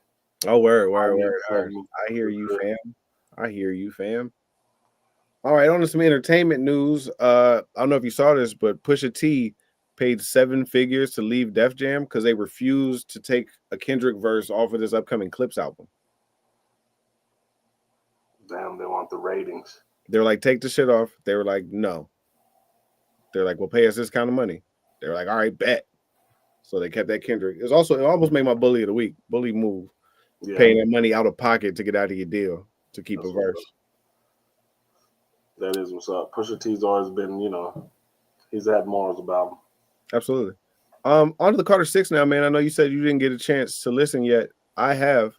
Oh, word. I hear you, fam. All right, on to some entertainment news. I don't know if you saw this, but Pusha T paid 7 figures to leave Def Jam because they refused to take a Kendrick verse off of this upcoming Clips album. Damn, they want the ratings. They're like, take the shit off. They were like, no. They're like, well, pay us this kind of money. They're like, all right, bet. So they kept that Kendrick. It almost made my bully of the week. Bully move. Yeah. Paying that money out of pocket to get out of your deal to keep a verse. That is what's up. Pusha T's always been, he's had morals about him. Absolutely. On to the Carter 6 now, man. I know you said you didn't get a chance to listen yet. I have.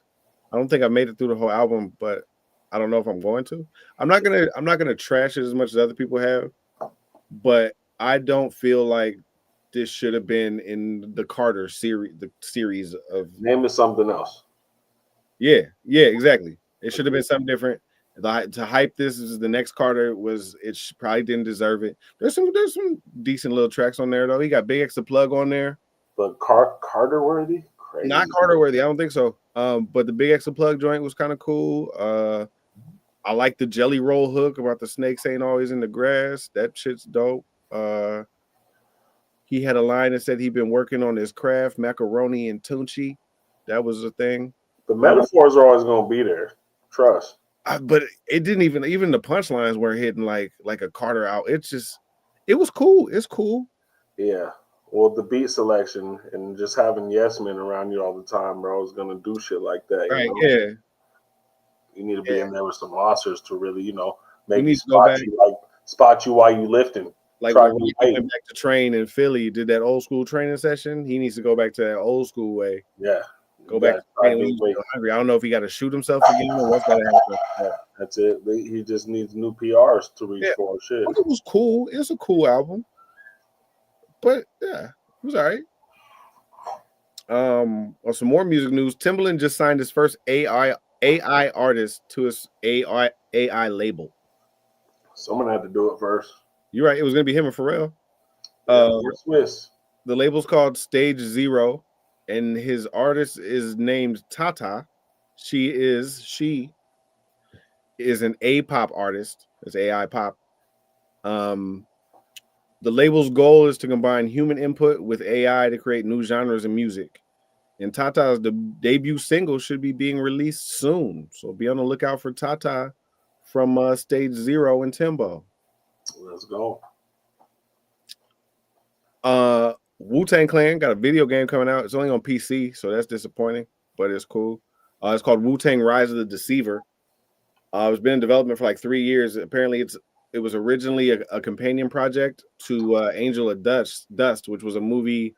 I don't think I made it through the whole album, but I don't know if I'm going to. I'm not gonna trash it as much as other people have, but I don't feel like this should have been in the Carter series. The series of name is something else. Yeah, exactly. It should have been something different. To hype this as the next Carter probably didn't deserve it. There's some decent little tracks on there though. He got Big X the Plug on there. But Carter worthy? Crazy. Not Carter worthy. I don't think so. But the Big X the Plug joint was kind of cool. I like the Jelly Roll hook about the snakes ain't always in the grass. That shit's dope. He had a line that said he'd been working on his craft, macaroni and tunchi. That was a thing. The metaphors are always gonna be there. Trust. But it didn't even the punchlines weren't hitting like a Carter out. It's just it was cool. It's cool. Yeah. Well, the beat selection and just having yes men around you all the time, bro, is gonna do shit like that. Right? Know? Yeah. You need to be in there with some monsters to really, maybe need to go back. spot you while you lifting. Like when he went back to train in Philly, did that old school training session. He needs to go back to that old school way. Yeah. Go back to training when he's hungry. I don't know if he got to shoot himself again or what's got to happen. That's it. He just needs new PRs to reach for shit. But it was cool. It's a cool album. But yeah, it was all right. On some more music news, Timbaland just signed his first AI artist to his AI label. Someone had to do it first. You're right. It was gonna be him and Pharrell. Swiss. The label's called Stage Zero, and his artist is named Tata. She is an A-pop artist. It's AI pop. The label's goal is to combine human input with AI to create new genres of music. And Tata's debut single should be being released soon. So be on the lookout for Tata from Stage Zero and Timbo. Let's go. Wu-Tang Clan got a video game coming out. It's only on PC, so that's disappointing, but it's cool. It's called Wu-Tang Rise of the Deceiver. It's been in development for like 3 years. Apparently, it was originally a companion project to Angel of Dust, which was a movie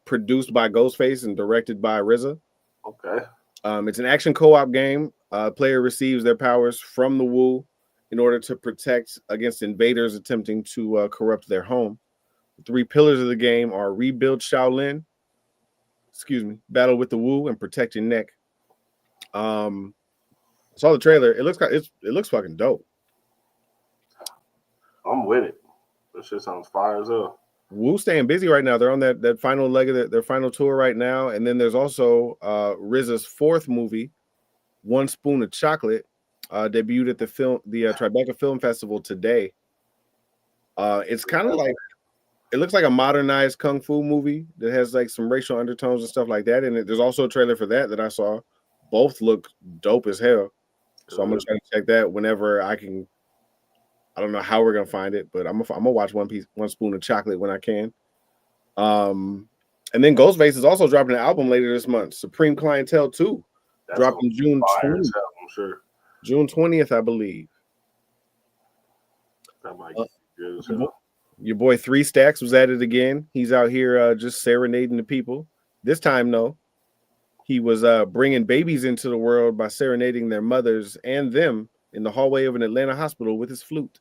produced by Ghostface and directed by RZA. Okay. It's an action co-op game. Player receives their powers from the Wu in order to protect against invaders attempting to corrupt their home. The 3 pillars of the game are rebuild Shaolin, battle with the Wu, and protect your neck. Saw the trailer. It looks fucking dope. I'm with it. This shit sounds fire as hell. Wu staying busy right now. They're on that final leg of their final tour right now. And then there's also RZA's 4th movie, One Spoon of Chocolate, debuted at the Tribeca Film Festival today. It's kind of like, it looks like a modernized kung fu movie that has like some racial undertones and stuff like that. And there's also a trailer for that I saw. Both look dope as hell. So I'm gonna try to check that whenever I can. I don't know how we're gonna find it, but I'm gonna watch One Spoon of Chocolate when I can. And then Ghostface is also dropping an album later this month. Supreme Clientele 2, dropping June 20th. I'm sure. June 20th, I believe. That might be good as hell. Your boy 3 Stacks was at it again. He's out here just serenading the people. This time, though, he was bringing babies into the world by serenading their mothers and them in the hallway of an Atlanta hospital with his flute.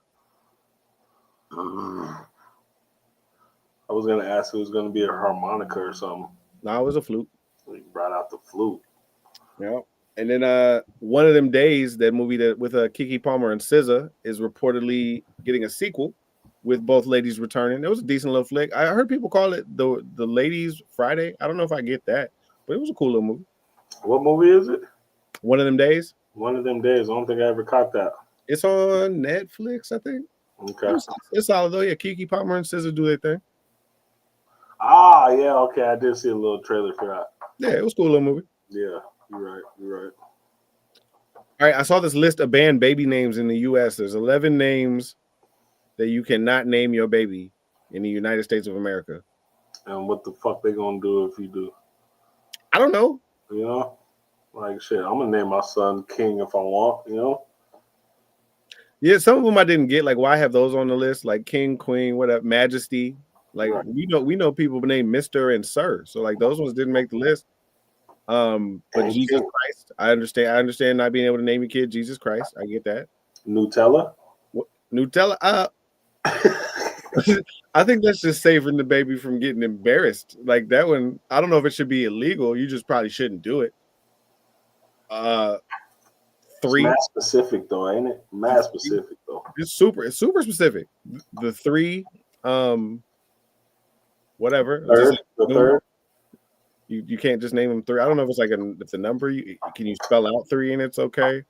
I was going to ask if it was going to be a harmonica or something. No, it was a flute. He brought out the flute. Yeah. And then One of Them Days, that movie that with Keke Palmer and SZA, is reportedly getting a sequel with both ladies returning. It was a decent little flick. I heard people call it the Ladies Friday. I don't know if I get that, but it was a cool little movie. What movie is it? One of Them Days. One of Them Days. I don't think I ever caught that. It's on Netflix, I think. Okay. It's solid though. Yeah, Keke Palmer and SZA do their thing. Ah, yeah. Okay, I did see a little trailer for that. Yeah, it was a cool little movie. Yeah, you're right. All right, I saw this list of banned baby names in the U.S. There's 11 names that you cannot name your baby in the United States of America. And what the fuck they gonna do if you do? I don't know. You know? Like, shit, I'm gonna name my son King if I want, you know? Yeah, some of them I didn't get. Like, why have those on the list? Like King, Queen, whatever, Majesty. Like, right. we know people named Mr. and Sir. So, like, those ones didn't make the list. But and Jesus Christ, I understand not being able to name your kid Jesus Christ. I get that. Nutella? Nutella? I think that's just saving the baby from getting embarrassed. Like that one, I don't know if it should be illegal. You just probably shouldn't do it. 3. It's mass specific though, ain't it? Mass specific though. It's super specific. The 3, whatever. The third. You can't just name them 3. I don't know if it's like if the number can you spell out 3 and it's okay.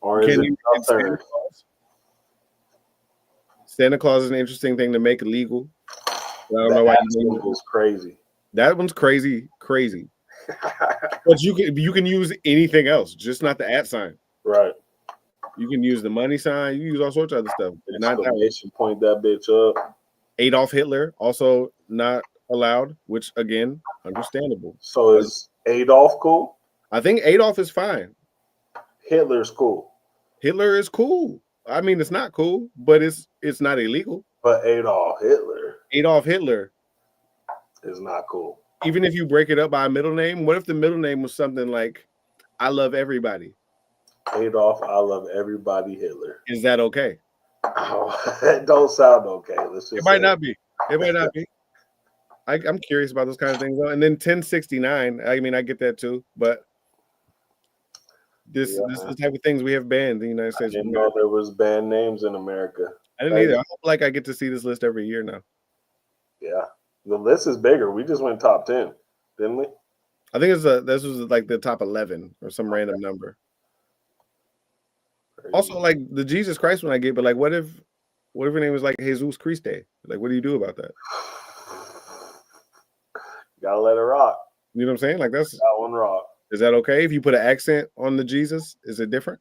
Or is it a Santa third? Claus? Santa Claus is an interesting thing to make illegal. I don't know why you was crazy. That one's crazy. But you can use anything else, just not the @ sign. Right. You can use the money sign. You can use all sorts of other stuff. But not that one. Point that bitch up. Adolf Hitler also not allowed, which again, understandable. So is Adolf cool? I think Adolf is fine. Hitler's cool. Hitler is cool. I mean, it's not cool, but it's not illegal. But Adolf Hitler is not cool. Even if you break it up by a middle name, what if the middle name was something like I love everybody? Adolf, I love everybody, Hitler. Is that okay? Oh, it don't sound okay. It might not be. It might not be. I'm curious about those kind of things though. And then 1069. I mean, I get that too, but this is the type of things we have banned in the United States. I didn't know there was banned names in America. I didn't either. I hope I get to see this list every year now. Yeah, the list is bigger. We just went top 10, didn't we? I think this was like the top 11 or some random number. Crazy. Also, like the Jesus Christ one I get, but like, what if your name was like Jesus Christe? Like, what do you do about that? Gotta let it rock. You know what I'm saying? Like that's that one rock. Is that okay if you put an accent on the Jesus? Is it different?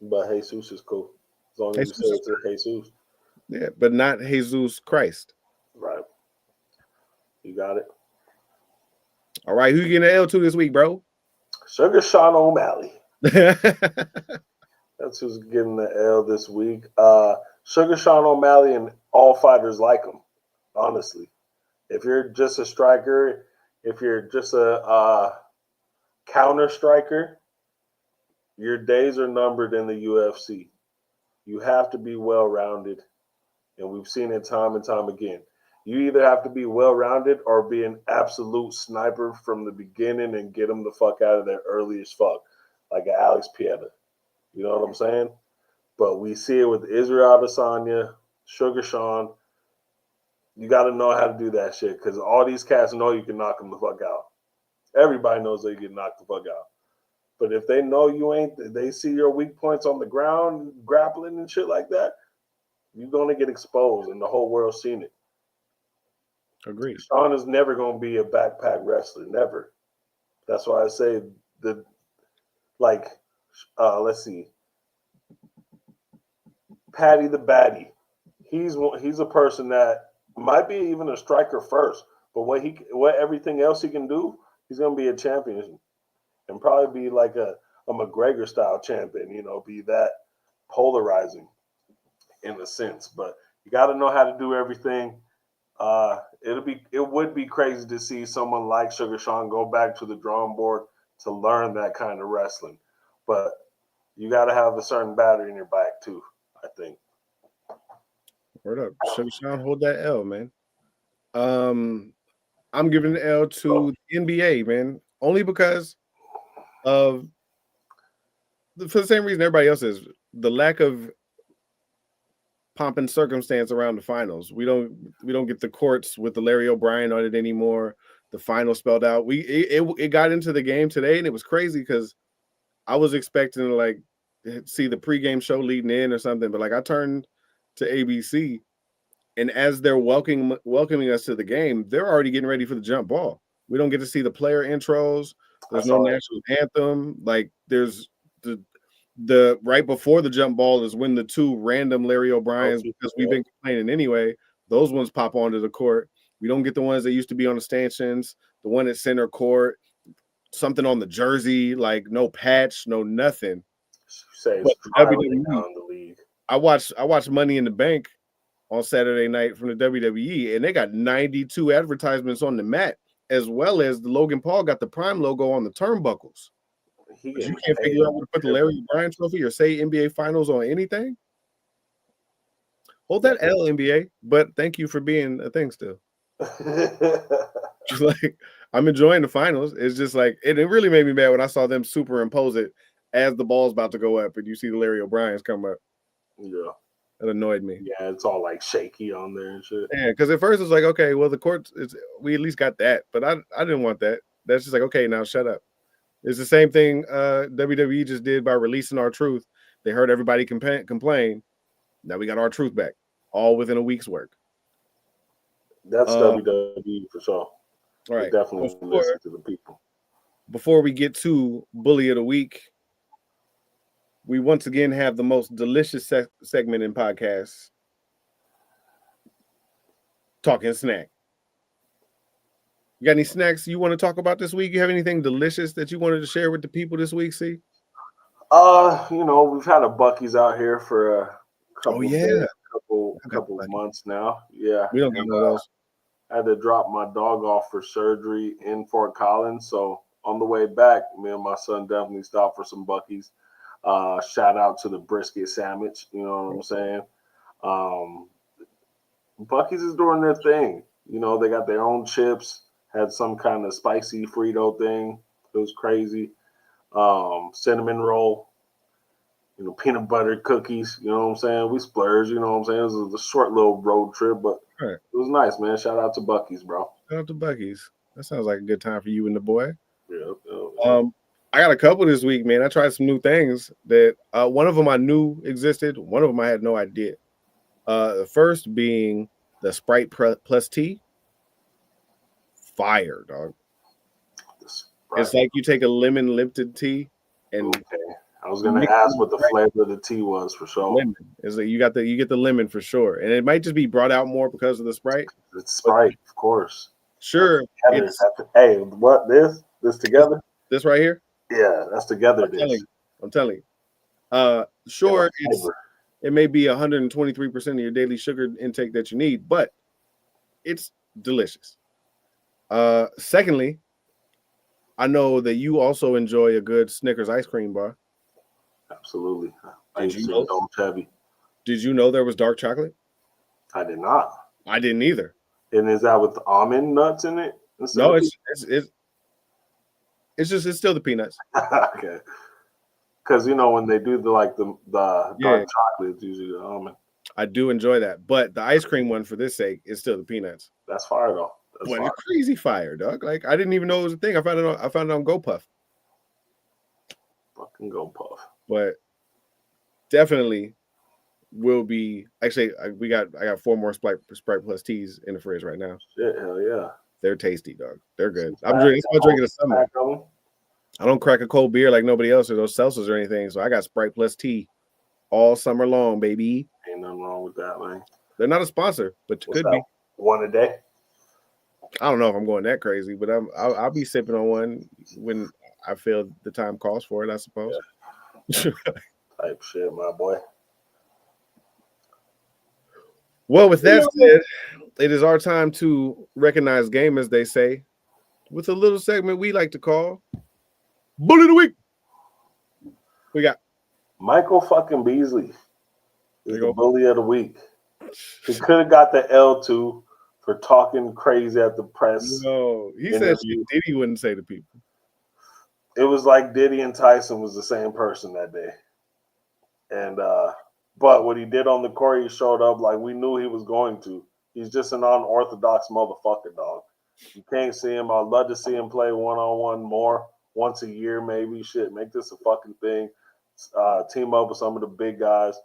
But Jesus is cool. As long as you say it's Jesus. Yeah, but not Jesus Christ. Right. You got it. All right, who you getting an L2 this week, bro? Sugar Sean O'Malley. That's who's getting the L this week. Sugar Sean O'Malley and all fighters like him, honestly. If you're just a striker, if you're just a counter striker, your days are numbered in the UFC. You have to be well-rounded, and we've seen it time and time again. You either have to be well-rounded or be an absolute sniper from the beginning and get them the fuck out of there early as fuck, like an Alex Pieta. You know what I'm saying? But we see it with Israel Adesanya, Sugar Sean. You got to know how to do that shit because all these cats know you can knock them the fuck out. Everybody knows they get knocked the fuck out. But if they know you ain't, they see your weak points on the ground, grappling and shit like that, you're going to get exposed and the whole world's seen it. Agreed. Sean is never going to be a backpack wrestler. Never. That's why I say let's see. Paddy the Baddy. He's a person that might be even a striker first, but what everything else he can do, he's going to be a champion and probably be like a McGregor style champion, be that polarizing in a sense. But you got to know how to do everything. It would be crazy to see someone like Sugar Sean go back to the drawing board to learn that kind of wrestling. But you got to have a certain battery in your back too, I think. Word up. Sugar Sean, hold that L, man. I'm giving the L to the NBA, man, only because of for the same reason everybody else is, the lack of pomp and circumstance around the finals. We don't get the courts with the Larry O'Brien on it anymore. The final spelled out. It got into the game today, and it was crazy because I was expecting to like see the pregame show leading in or something, but like I turned to ABC, and as they're welcoming us to the game, they're already getting ready for the jump ball. We don't get to see the player intros. There's no national anthem. Like there's the right before the jump ball is when the two random Larry O'Briens, because we've been complaining anyway, those ones pop onto the court. We don't get the ones that used to be on the stanchions, the one at center court, something on the jersey, like no patch, no nothing. Say it's WWE. The league. I watched Money in the Bank on Saturday night from the WWE, and they got 92 advertisements on the mat, as well as the Logan Paul got the Prime logo on the turnbuckles. You can't figure out where to put the Larry O'Brien trophy or say NBA Finals on anything. Hold that L, NBA, but thank you for being a thing still. Like I'm enjoying the finals. It's just like it really made me mad when I saw them superimpose it as the ball's about to go up and you see the Larry O'Briens come up. Yeah. That annoyed me. Yeah, it's all like shaky on there and shit. Yeah, because at first it's like, okay, well, the court we at least got that, but I didn't want that. That's just like, okay, now shut up. It's the same thing WWE just did by releasing R-Truth. They heard everybody complain. Now we got R-Truth back, all within a week's work. That's WWE for sure. All right. Definitely listen to the people. Before we get to Bully of the Week, we once again have the most delicious segment in podcasts, Talking Snack. You got any snacks you want to talk about this week? You have anything delicious that you wanted to share with the people this week, C? We've had a Buc-ee's out here for a couple days, couple of months now. Yeah. We don't get one of those. I had to drop my dog off for surgery in Fort Collins. So on the way back, me and my son definitely stopped for some Buc-ee's. Shout out to the brisket sandwich. You know what I'm saying? Buc-ee's is doing their thing. You know, they got their own chips, had some kind of spicy Frito thing. It was crazy. Cinnamon roll, peanut butter cookies. You know what I'm saying? We splurged. You know what I'm saying? It was a short little road trip, but It was nice, man. Shout out to Buc-ee's, bro. Shout out to Buc-ee's. That sounds like a good time for you and the boy. Yeah. I got a couple this week, man. I tried some new things that one of them I knew existed. One of them I had no idea. The first being the Sprite Plus tea. Fire, dog. It's like you take a lemon lipton tea and I was gonna ask what the flavor of the tea was for sure. Lemon. It's like you get the lemon for sure. And it might just be brought out more because of the Sprite. It's Sprite, of course. Sure. Hey, what this together? This right here? Yeah, that's together. I'm telling you. Sure, it may be 123% of your daily sugar intake that you need, but it's delicious. Secondly, I know that you also enjoy a good Snickers ice cream bar. Absolutely. Did you know there was dark chocolate? I did not. I didn't either. And is that with almond nuts in it? No, it's still the peanuts. Okay. Because when they do the dark chocolate, it's usually the almond. I do enjoy that, but the ice cream one for this sake is still the peanuts. That's fire though. It's crazy fire, dog. Like I didn't even know it was a thing. I found it on GoPuff. Fucking GoPuff. But definitely will be. Actually, I got 4 more Sprite Plus teas in the fridge right now. Shit, hell yeah. They're tasty, dog. They're good. I'm drinking a summer. I don't crack a cold beer like nobody else or those seltzers or anything. So I got Sprite Plus tea all summer long, baby. Ain't nothing wrong with that, man. They're not a sponsor, but you could be. One a day. I don't know if I'm going that crazy, but I'll be sipping on one when I feel the time calls for it, I suppose. Yeah. Type shit, my boy. Well, with that said, it is our time to recognize game, as they say, with a little segment we like to call Bully of the Week. We got Michael fucking Beasley is the Bully of the Week. He could have got the L2 for talking crazy at the press. No, he said Diddy wouldn't say to people. It was like Diddy and Tyson was the same person that day. And but what he did on the court, he showed up like we knew he was going to. He's just an unorthodox motherfucker, dog. You can't see him. I'd love to see him play one-on-one more, once a year maybe. Shit, make this a fucking thing. Team up with some of the big guys.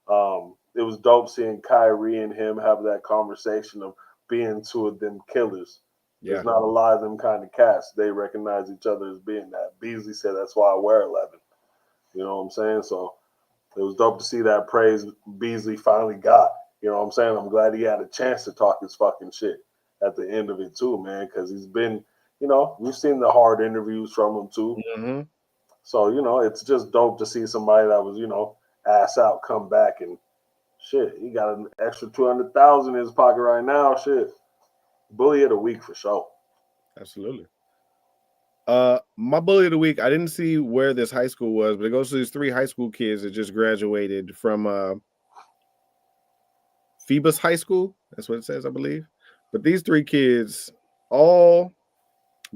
It was dope seeing Kyrie and him have that conversation of being two of them killers. Yeah. There's not a lot of them kind of cats. They recognize each other as being that. Beasley said, that's why I wear 11. You know what I'm saying? So it was dope to see that praise Beasley finally got. You know what I'm saying? I'm glad he had a chance to talk his fucking shit at the end of it too, man, because he's been, we've seen the hard interviews from him too. Mm-hmm. So, it's just dope to see somebody that was, ass out come back and shit. He got an extra 200,000 in his pocket right now. Shit. Bully of the week for sure. Absolutely. My bully of the week, I didn't see where this high school was, but it goes to these 3 high school kids that just graduated from Phoebus High School. That's what it says, I believe. But these 3 kids all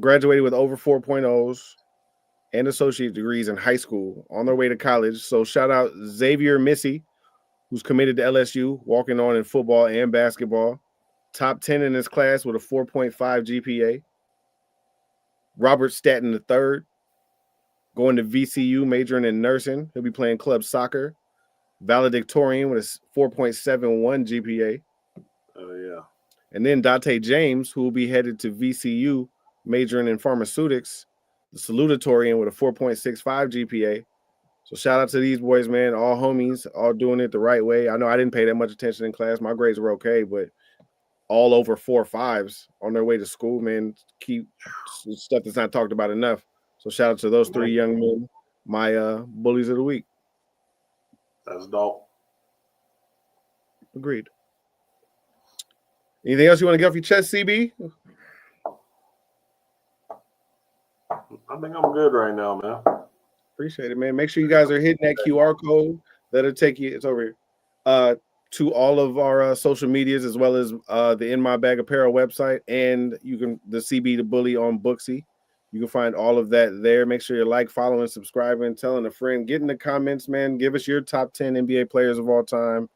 graduated with over 4.0s and associate degrees in high school on their way to college. So shout out Xavier Missy, who's committed to LSU, walking on in football and basketball. Top 10 in his class with a 4.5 GPA. Robert Staton III, going to VCU, majoring in nursing. He'll be playing club soccer. Valedictorian with a 4.71 GPA. Oh, yeah. And then Dante James, who will be headed to VCU, majoring in pharmaceutics. The salutatorian with a 4.65 GPA. So shout out to these boys, man. All homies, all doing it the right way. I know I didn't pay that much attention in class. My grades were okay, but all over 4.5s on their way to school, man. Keep stuff that's not talked about enough. So shout out to those three young men, my bullies of the week. That's dope. Agreed. Anything else you want to get off your chest, CB? I think I'm good right now, man. Appreciate it, man. Make sure you guys are hitting that QR code. That'll take you. It's over here. To all of our social medias, as well as the In My Bag Apparel website, and you can the CB the Bully on Booksy. You can find all of that there. Make sure you like, following, subscribing, telling a friend, get in the comments, man. Give us your top 10 NBA players of all time.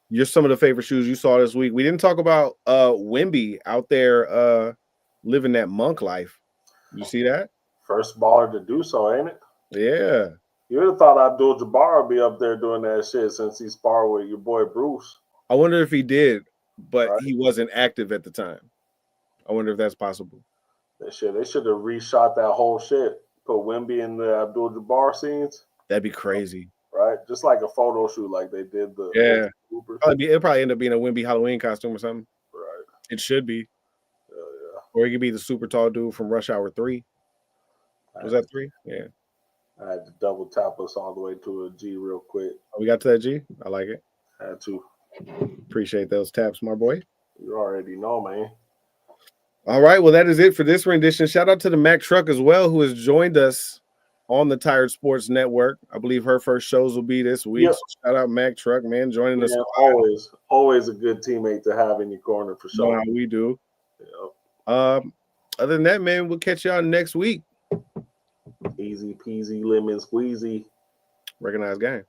You're some of the favorite shoes you saw this week. We didn't talk about Wemby out there living that monk life. You see that? First baller to do so, ain't it? Yeah. You would have thought Abdul-Jabbar would be up there doing that shit since he sparred with your boy Bruce. I wonder if he did, but Right. he wasn't active at the time. I wonder if that's possible. They should have reshot that whole shit. Put Wemby in the Abdul-Jabbar scenes, That'd be crazy. right? Just like a photo shoot, like they did the Hoopers. It'll probably end up being a Wemby Halloween costume or something. Right. It should be. Yeah. Or he could be the super tall dude from Rush Hour 3. Was that 3? Yeah. I had to double tap us all the way to a G real quick. We got to that G. I like it. Had to. Appreciate those taps, my boy. You already know, man. All right. Well, that is it for this rendition. Shout out to the Mac Truck as well, who has joined us on the Tired Sports Network. I believe her first shows will be this week. Yep. So shout out Mac Truck, man, joining us. Always a good teammate to have in your corner for Know sure. how we do. Yep. Other than that, man, we'll catch y'all next week. Easy peasy lemon squeezy. Recognized game.